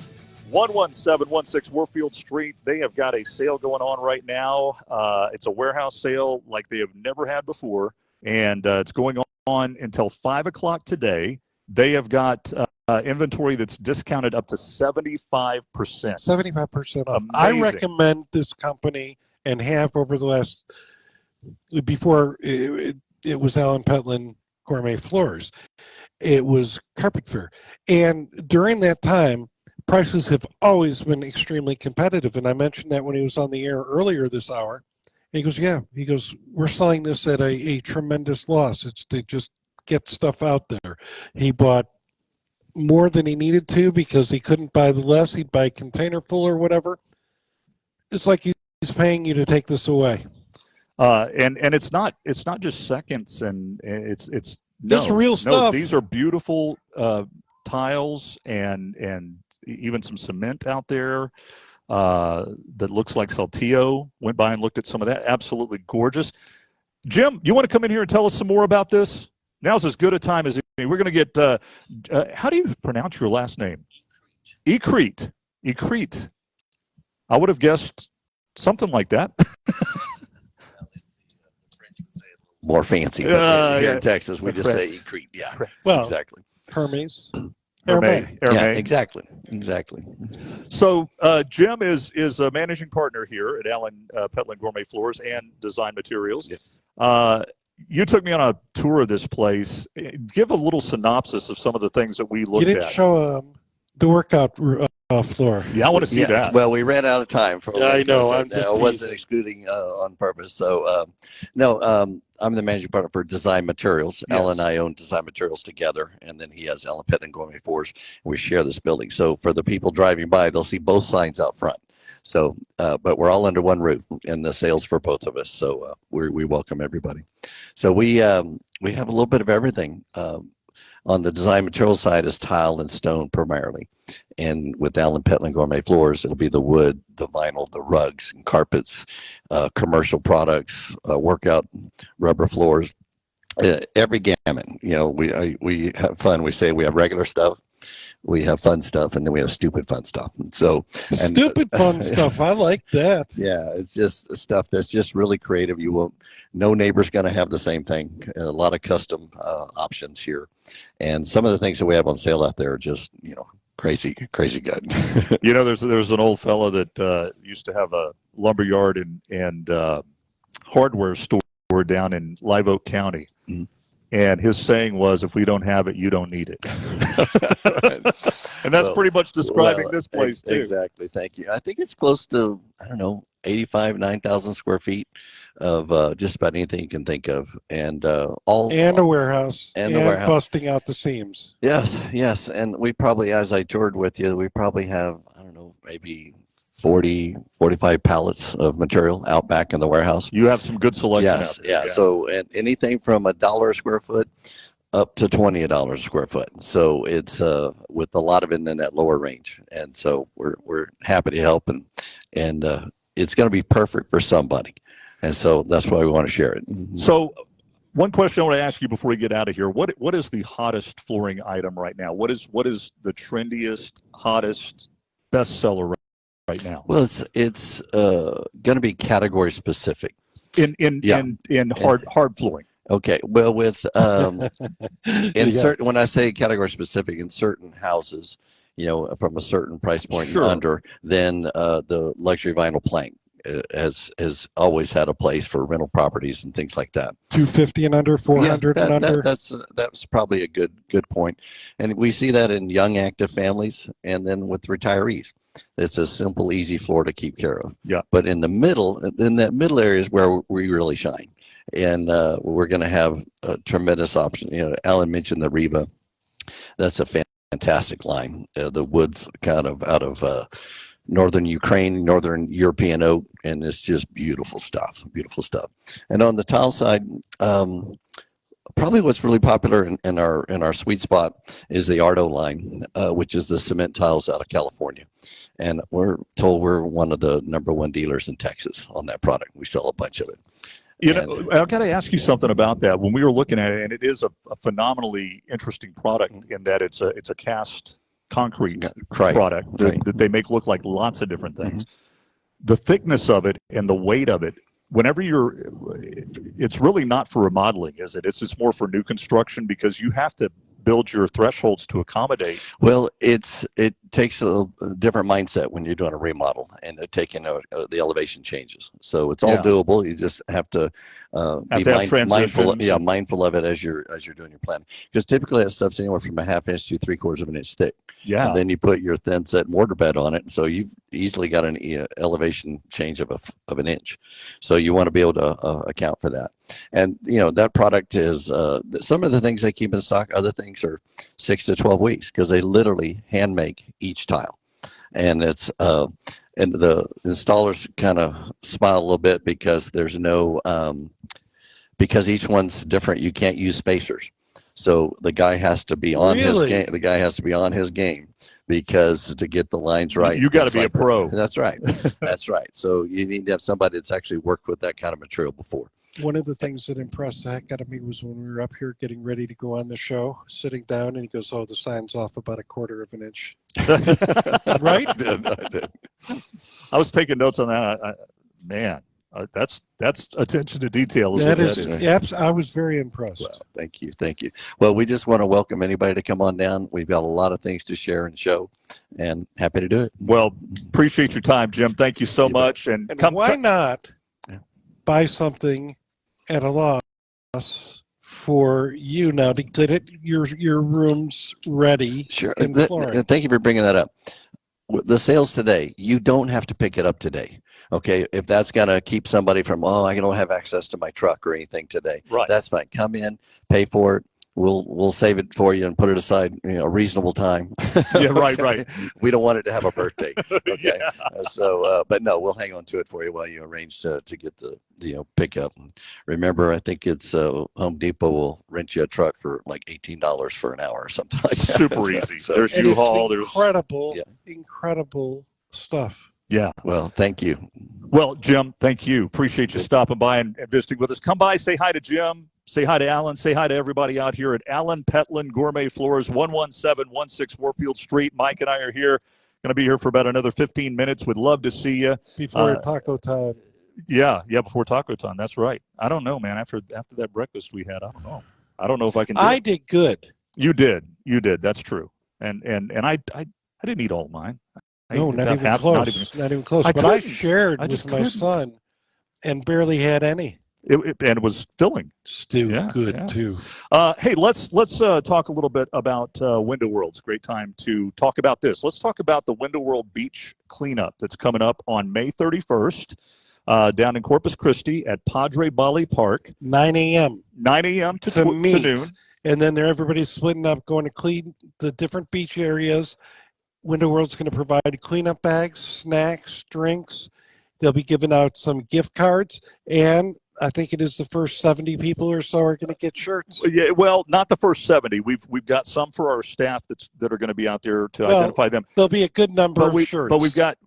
11716 Warfield Street. They have got a sale going on right now. It's a warehouse sale like they have never had before, and it's going on until 5 o'clock today. They have got inventory that's discounted up to 75%. 75% off. Amazing. I recommend this company and have over the last, before it was Alan Petland Gourmet Floors. It was Carpet Fair. And during that time, prices have always been extremely competitive. And I mentioned that when he was on the air earlier this hour. And he goes, yeah. He goes, we're selling this at a tremendous loss. It's to just get stuff out there. He bought more than he needed to because he couldn't buy the less. He'd buy a container full or whatever. It's like he's paying you to take this away. And it's not just seconds, and it's This real stuff. No, these are beautiful tiles and even some cement out there that looks like Saltillo. Went by and looked at some of that. Absolutely gorgeous. Jim, you want to come in here and tell us some more about this? Now's as good a time as any. We're going to get, how do you pronounce your last name? Ecrete. Ecrete. I would have guessed something like that. More fancy. But here yeah. in Texas, we just say Ecrete. Yeah, Well, exactly. Hermes. Hermes. Yeah, exactly. Exactly. So Jim is a managing partner here at Alan Petland Gourmet Floors and Design Materials. You took me on a tour of this place. Give a little synopsis of some of the things that we looked You didn't at. show the workout floor. Yeah, I want to see that. Well, we ran out of time. I know. I'm I just wasn't teasing. excluding on purpose. So, I'm the managing partner for Design Materials. Yes. Alan and I own Design Materials together, and then he has Alan Petland Gourmet Floors. We share this building. So, for the people driving by, they'll see both signs out front. So, but we're all under one roof, and the sales for both of us. So, we welcome everybody. So we have a little bit of everything. On the Design Materials side is tile and stone primarily. And with Alan Petland Gourmet Floors, it'll be the wood, the vinyl, the rugs and carpets, commercial products, workout rubber floors, every gamut. You know, we have fun. We say we have regular stuff, we have fun stuff, and then we have stupid fun stuff. So Stupid fun stuff. I like that. yeah, it's just stuff that's just really creative. You won't, no neighbor's going to have the same thing. A lot of custom options here. And some of the things that we have on sale out there are just, crazy good. You know, there's an old fella that used to have a lumber yard and hardware store down in Live Oak County. Mm-hmm. And his saying was, if we don't have it, you don't need it. And that's pretty much describing this place, too. Exactly. Thank you. I think it's close to, 9,000 square feet of just about anything you can think of. And all. And a warehouse. And a warehouse. Busting out the seams. Yes. And we probably, as I toured with you, we probably have, maybe 40, 45 pallets of material out back in the warehouse. You have some good selection out there. Yeah. So and anything from $1 a square foot up to $20 a square foot. So it's with a lot of it in that lower range. And so we're happy to help, and it's going to be perfect for somebody. And so that's why we want to share it. So one question I want to ask you before we get out of here, what is the hottest flooring item right now? What is the trendiest, hottest bestseller right now? Well, it's going to be category specific. In hard flooring. Okay. Well, with certain, when I say category specific, in certain houses, from a certain price point and under, then the luxury vinyl plank has always had a place for rental properties and things like that. 250 and under, 400 and under. That's probably a good point, and we see that in young active families, and then with retirees. It's a simple, easy floor to keep care of. Yeah. But in that middle area is where we really shine, and we're going to have a tremendous option. Alan mentioned the Riva. That's a fantastic line. The wood's kind of out of northern Ukraine, northern European oak, and it's just beautiful stuff. Beautiful stuff. And on the tile side, probably what's really popular in our sweet spot is the Ardo line, which is the cement tiles out of California. And we're told we're one of the #1 dealers in Texas on that product. We sell a bunch of it. I've got to ask you something about that. When we were looking at it, and it is a phenomenally interesting product in that it's a cast concrete product that they make look like lots of different things. Mm-hmm. The thickness of it and the weight of it, whenever it's really not for remodeling, is it? It's just more for new construction, because you have to build your thresholds to accommodate? Well, it takes a different mindset when you're doing a remodel and taking the elevation changes. So it's all Yeah. doable. You just have to be to have mindful. transitions and- Mindful of it as you're doing your plan. Because typically that stuff's anywhere from a half inch to 3/4 of an inch thick. Yeah. And then you put your thin set mortar bed on it, and so you've easily got an elevation change of an inch. So you want to be able to account for that. And that product is some of the things they keep in stock. Other things are 6 to 12 weeks because they literally hand make each tile, and it's and the installers kind of smile a little bit because there's no because each one's different. You can't use spacers. So the guy has to be on his game. The guy has to be on his game because to get the lines right. You got to be like a pro. That's right. That's right. So you need to have somebody that's actually worked with that kind of material before. One of the things that impressed the heck out of me was when we were up here getting ready to go on the show, sitting down, and he goes, "Oh, the sign's off about 1/4 of an inch." Right? I did. I was taking notes on that. Man, that's attention to detail. That is, I was very impressed. Well, thank you. Well, we just want to welcome anybody to come on down. We've got a lot of things to share and show, and happy to do it. Well, appreciate your time, Jim. Thank you so much. And why not buy something at a loss for you now to get your rooms ready? Sure. In Florida. Thank you for bringing that up. The sales today, you don't have to pick it up today. Okay, if that's gonna keep somebody from, I don't have access to my truck or anything today, right? That's fine. Come in, pay for it. We'll save it for you and put it aside, a reasonable time. Yeah, right. We don't want it to have a birthday. Okay, Yeah. So, but no, we'll hang on to it for you while you arrange to get the pickup. And remember, I think it's Home Depot will rent you a truck for like $18 for an hour or something like that. Super easy. So, There's U-Haul. There's incredible stuff. Yeah. Well, thank you. Well, Jim, thank you. Appreciate you stopping by and visiting with us. Come by, say hi to Jim, say hi to Alan, say hi to everybody out here at Alan Petland Gourmet Floors, 11716 Warfield Street. Mike and I are here. Going to be here for about another 15 minutes. Would love to see you. Before taco time. Yeah, before taco time. That's right. I don't know, man. After that breakfast we had, I don't know. I don't know if I can do I it. did good. You did. That's true. And I didn't eat all of mine. No, not even close. Not even close. But I shared with my son and barely had any. And it was filling. Still good too. Hey, let's talk a little bit about Window World. It's a great time to talk about this. Let's talk about the Window World Beach cleanup that's coming up on May 31st down in Corpus Christi at Padre Bali Park. 9 a.m. 9 a.m. to noon. And then everybody's splitting up, going to clean the different beach areas. Window World's going to provide cleanup bags, snacks, drinks. They'll be giving out some gift cards, and I think it is the first 70 people or so are going to get shirts. Yeah, well, not the first 70. We've got some for our staff that are going to be out there to identify them. There'll be a good number of shirts. But we've got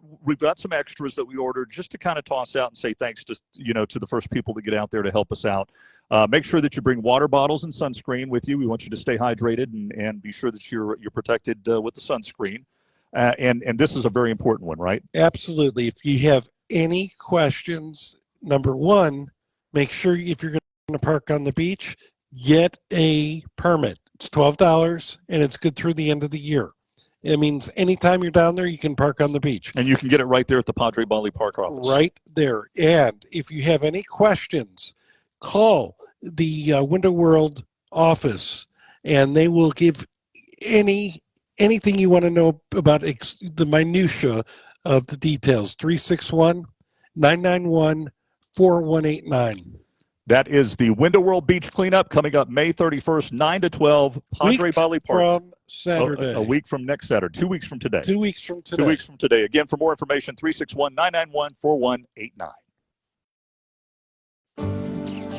some extras that we ordered just to kind of toss out and say thanks to the first people to get out there to help us out. Make sure that you bring water bottles and sunscreen with you. We want you to stay hydrated and be sure that you're protected with the sunscreen. And this is a very important one, right? Absolutely. If you have any questions, number one, make sure if you're going to park on the beach, get a permit. It's $12 and it's good through the end of the year. It means anytime you're down there, you can park on the beach. And you can get it right there at the Padre Bali Park office. Right there. And if you have any questions, call the Window World office and they will give anything you want to know about the minutia of the details. 361-991-4189. That is the Window World Beach Cleanup coming up May 31st, 9 to 12, Padre Bali Park. From Saturday. A week from next Saturday. 2 weeks from today. 2 weeks from today. 2 weeks from today. Again, for more information, 361-991-4189.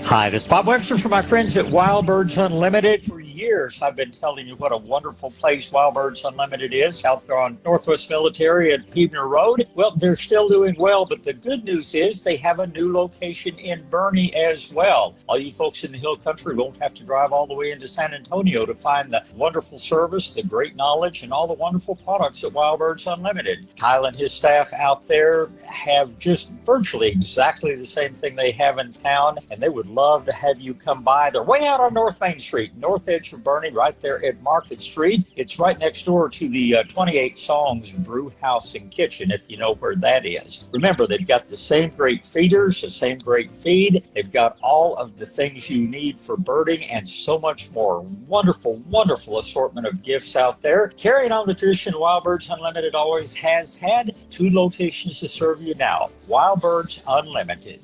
Hi, this is Bob Webster for my friends at Wild Birds Unlimited. For years, I've been telling you what a wonderful place Wild Birds Unlimited is out there on Northwest Military at Huebner Road. Well, they're still doing well, but the good news is they have a new location in Boerne as well. All you folks in the Hill Country won't have to drive all the way into San Antonio to find the wonderful service, the great knowledge, and all the wonderful products at Wild Birds Unlimited. Kyle and his staff out there have just virtually exactly the same thing they have in town, and they would love to have you come by. They're way out on North Main Street, North Edge minutes from Bernie, right there at Market Street. It's right next door to the 28 Songs Brew House and Kitchen, if you know where that is. Remember, they've got the same great feeders, the same great feed. They've got all of the things you need for birding and so much more. Wonderful, wonderful assortment of gifts out there. Carrying on the tradition, Wild Birds Unlimited always has had 2 locations to serve you now. Wild Birds Unlimited.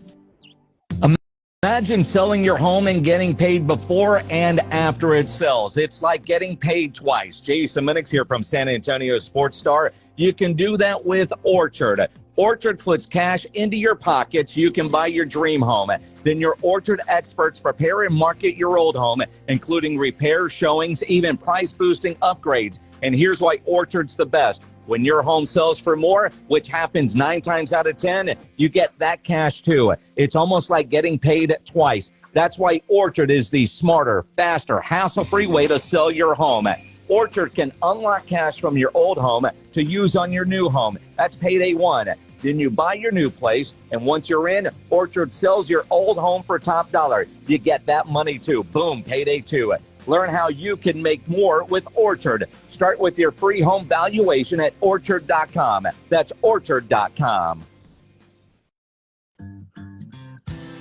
Imagine selling your home and getting paid before and after it sells. It's like getting paid twice. Jason Minix here from San Antonio Sports Star. You can do that with Orchard. Orchard puts cash into your pocket so you can buy your dream home. Then your Orchard experts prepare and market your old home, including repairs, showings, even price-boosting upgrades. And here's why Orchard's the best. When your home sells for more, which happens 9 times out of 10, you get that cash too. It's almost like getting paid twice. That's why Orchard is the smarter, faster, hassle-free way to sell your home. Orchard can unlock cash from your old home to use on your new home. That's payday 1. Then you buy your new place, and once you're in, Orchard sells your old home for top dollar. You get that money too. Boom, payday 2. Learn how you can make more with Orchard. Start with your free home valuation at Orchard.com. That's Orchard.com.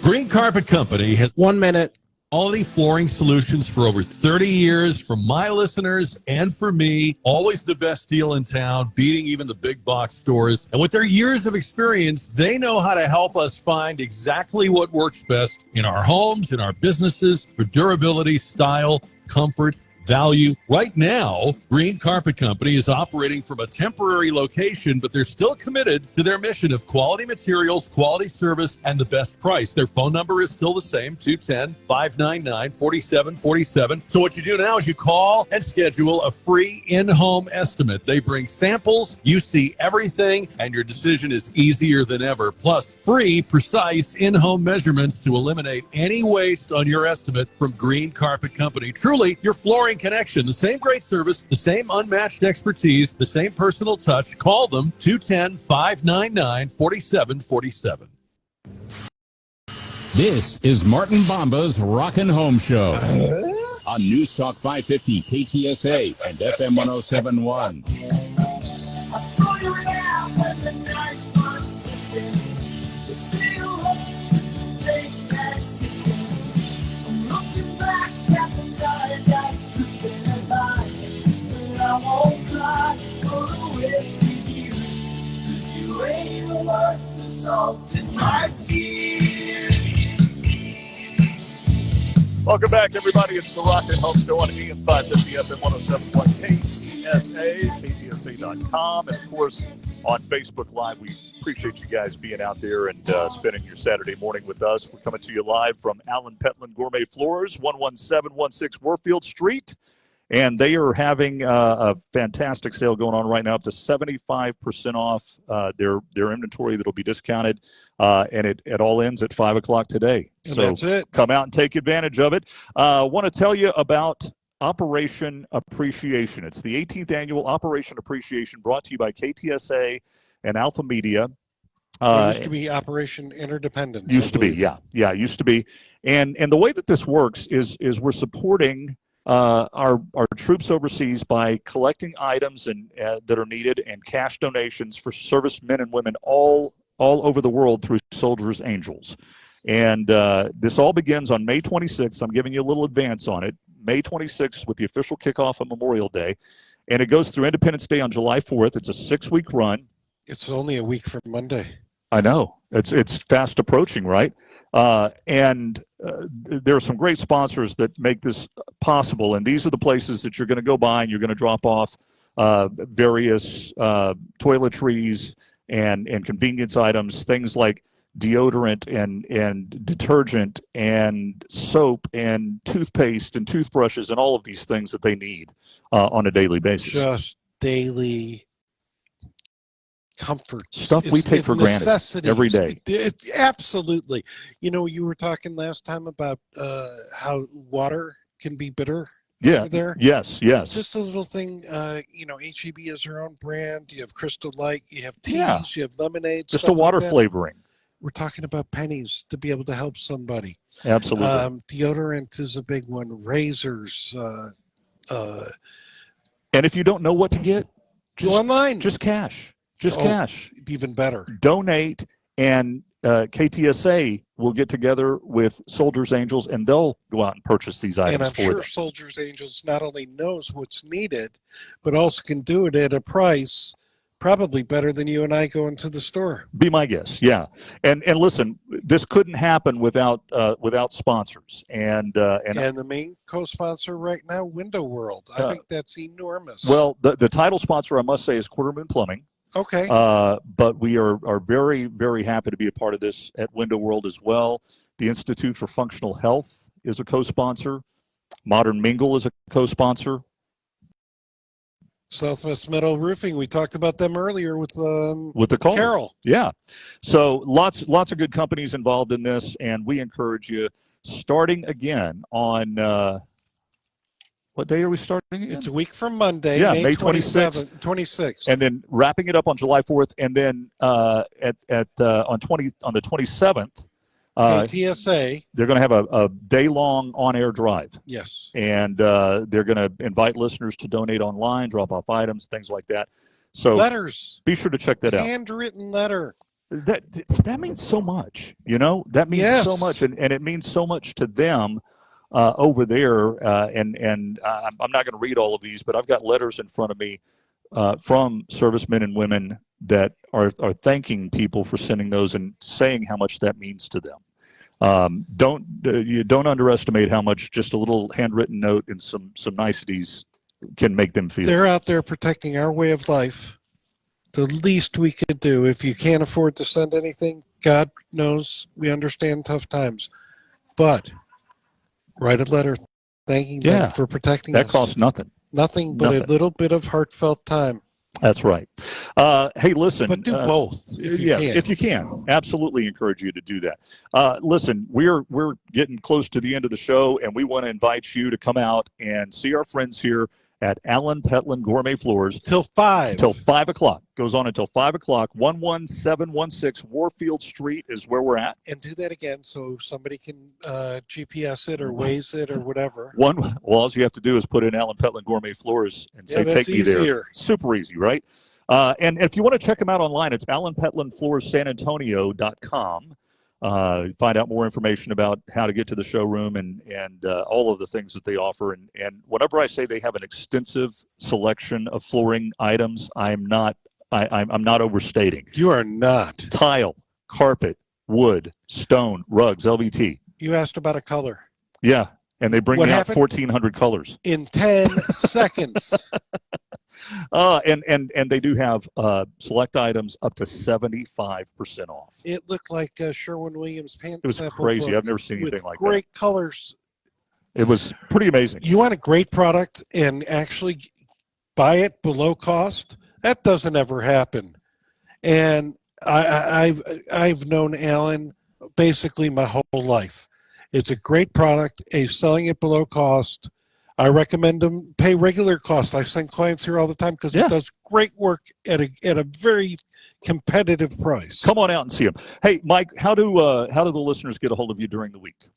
Green Carpet Company has 1 minute. quality flooring solutions for over 30 years from my listeners and for me. Always the best deal in town, beating even the big box stores. And with their years of experience, they know how to help us find exactly what works best in our homes, in our businesses, for durability, style, comfort, value. Right now, Green Carpet Company is operating from a temporary location, but they're still committed to their mission of quality materials, quality service, and the best price. Their phone number is still the same, 210-599-4747. So what you do now is you call and schedule a free in-home estimate. They bring samples, you see everything, and your decision is easier than ever. Plus, free, precise in-home measurements to eliminate any waste on your estimate from Green Carpet Company. Truly, your flooring connection. The same great service, the same unmatched expertise, the same personal touch. Call them 210-599-4747. This is Martin Bomba's Rockin' Home Show on News Talk 550 KTSA and FM 1071. I saw you laugh when the night was twisted. It still hurts to think that shit. I'm looking back at the time that you've been alive. But I won't cry for the wasted years. 'Cause you ain't worth the salt in my tears. Welcome back, everybody. It's the Rockin' Home Show on AM 550 FM 1071 KTSA, KTSA.com, and of course on Facebook Live. We appreciate you guys being out there and spending your Saturday morning with us. We're coming to you live from Allen Petland Gourmet Floors, 11716 Warfield Street. And they are having a fantastic sale going on right now, up to 75% off their inventory that'll be discounted. And it all ends at 5 o'clock today. And so that's it. Come out and take advantage of it. I want to tell you about Operation Appreciation. It's the 18th annual Operation Appreciation brought to you by KTSA and Alpha Media. It used to be Operation Interdependence. Used to be, yeah, used to be. And the way that this works is we're supporting our troops overseas by collecting items and that are needed and cash donations for servicemen and women all over the world through Soldiers Angels. And this all begins on May 26th. I'm giving you a little advance on it. May 26th with the official kickoff on Memorial Day. And it goes through Independence Day on July 4th. It's a 6-week run. It's only a week from Monday. I know. It's fast approaching, right? And there are some great sponsors that make this possible. And these are the places that you're going to go by and you're going to drop off various toiletries and convenience items, things like deodorant and detergent and soap and toothpaste and toothbrushes and all of these things that they need on a daily basis. Just daily comfort stuff we take for granted every day. Absolutely. You know, you were talking last time about how water can be bitter. Yeah. Over there. Yes. Just a little thing. You know, HEB has their own brand. You have Crystal Light. You have teas. Yeah. You have lemonades. Just a water flavoring. we're talking about pennies to be able to help somebody. Absolutely. Deodorant is a big one. Razors. And if you don't know what to get, Go online. Just cash. Just Oh, cash. Even better. Donate, and KTSA will get together with Soldiers Angels, and they'll go out and purchase these items And I'm for sure them. Soldiers Angels not only knows what's needed, but also can do it at a price probably better than you and I going to the store. Be my guest, yeah. And listen, this couldn't happen without sponsors. And the main co-sponsor right now, Window World. I think that's enormous. well, the title sponsor, I must say, is Quarterman Plumbing. Okay. But we are very, very happy to be a part of this at Window World as well. The Institute for Functional Health is a co-sponsor. Modern Mingle is a co-sponsor. Southwest Metal Roofing. We talked about them earlier with the caller. Carol. Yeah. So lots of good companies involved in this, and we encourage you, starting again on what day are we starting again? It's a week from Monday, Yeah, May May 26th. And then wrapping it up on July 4th, and then on the 27th, KTSA. they're going to have a day-long on-air drive. Yes. And they're going to invite listeners to donate online, drop off items, things like that. So Letters. Be sure to check that out. Handwritten letter. That means so much, that means so much, and it means so much to them over there. And I'm not going to read all of these, but I've got letters in front of me from servicemen and women that are thanking people for sending those and saying how much that means to them. Don't underestimate how much just a little handwritten note and some niceties can make them feel. They're out there protecting our way of life. The least we could do, if you can't afford to send anything, God knows we understand tough times. But write a letter thanking them for protecting us. That costs nothing. Nothing but a little bit of heartfelt time. That's right. Hey, listen. But do both if you can. If you can. Absolutely encourage you to do that. Listen, we're getting close to the end of the show, and we want to invite you to come out and see our friends here at Allen Petland Gourmet Floors. Till 5. Till 5 o'clock. Goes on until 5 o'clock. 11716 Warfield Street is where we're at. And do that again so somebody can GPS it or Waze it or whatever. Well, all you have to do is put in Allen Petland Gourmet Floors and say, that's take me there. easier. Super easy, right? And if you want to check them out online, it's allenpetlandfloorssanantonio.com. Find out more information about how to get to the showroom and all of the things that they offer. And whenever I say they have an extensive selection of flooring items, I'm not overstating. You are not. Tile, carpet, wood, stone, rugs, LVT. You asked about a color. Yeah, and they bring What me out happened? 1,400 colors. In 10 seconds. And they do have select items up to 75% off. It looked like Sherwin-Williams pant It was sample crazy. book I've never seen anything with like that. great colors. It was pretty amazing. You want a great product and actually buy it below cost? That doesn't ever happen. And I've known Alan basically my whole life. It's a great product. He's selling it below cost. I recommend them pay regular cost. I send clients here all the time because it does great work at a very competitive price. Come on out and see them. Hey, Mike, how do the listeners get a hold of you during the week?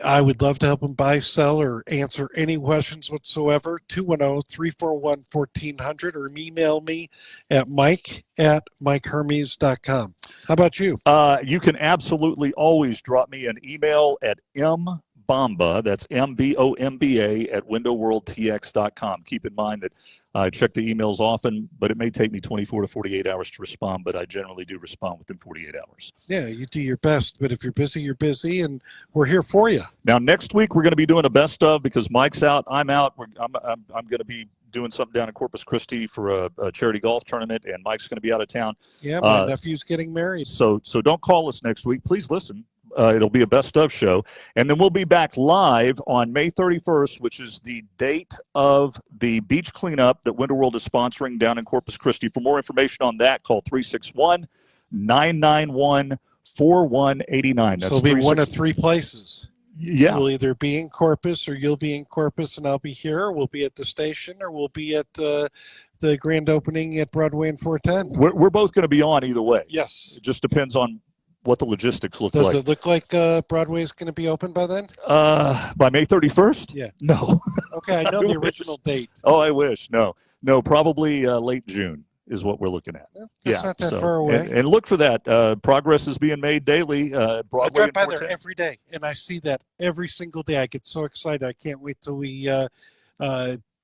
I would love to help them buy, sell, or answer any questions whatsoever. 210-341-1400 or email me at mike@mikehermes.com. How about you? You can absolutely always drop me an email at mbomba, that's MBOMBA, at windowworldtx.com. Keep in mind that I check the emails often, but it may take me 24 to 48 hours to respond, but I generally do respond within 48 hours. Yeah, you do your best, but if you're busy, you're busy, and we're here for you. Now, next week, we're going to be doing a best of because Mike's out, I'm out. I'm going to be doing something down in Corpus Christi for a charity golf tournament, and Mike's going to be out of town. Yeah, my nephew's getting married. So don't call us next week. Please listen. It'll be a best of show. And then we'll be back live on May 31st, which is the date of the beach cleanup that Winter World is sponsoring down in Corpus Christi. For more information on that, call 361-991-4189. So it'll be one of three places. Yeah. We'll either be in Corpus or you'll be in Corpus and I'll be here, or we'll be at the station, or we'll be at the grand opening at Broadway and 410. We're both going to be on either way. Yes. It just depends on what the logistics look Does like. it look like Broadway is going to be open by then? By May 31st? Yeah. No. Okay, I know I the wish. original date. Oh, I wish. No, probably late June is what we're looking at. That's not that far away. And look for that. Progress is being made daily. I Broadway drive and by there 410. every day, and I see that every single day. I get so excited. I can't wait till we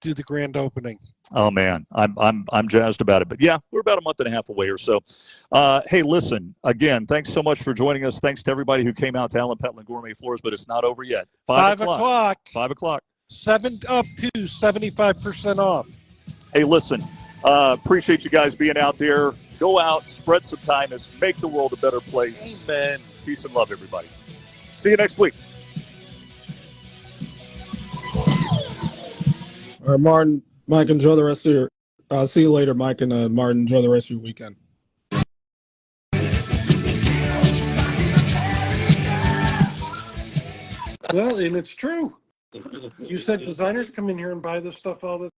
do the grand opening. Oh man, I'm jazzed about it. But yeah, we're about a month and a half away or so. Hey, listen, again, thanks so much for joining us. Thanks to everybody who came out to Allen Petland Gourmet Floors, but it's not over yet. 5 o'clock. 5 o'clock. 7 up to 75% off. Hey, listen, appreciate you guys being out there. Go out, spread some kindness, make the world a better place. Amen. Peace and love, everybody. See you next week. All right, Martin, Mike, enjoy the rest of your. See you later, Mike and Martin. Enjoy the rest of your weekend. Well, and it's true. You said designers come in here and buy this stuff all the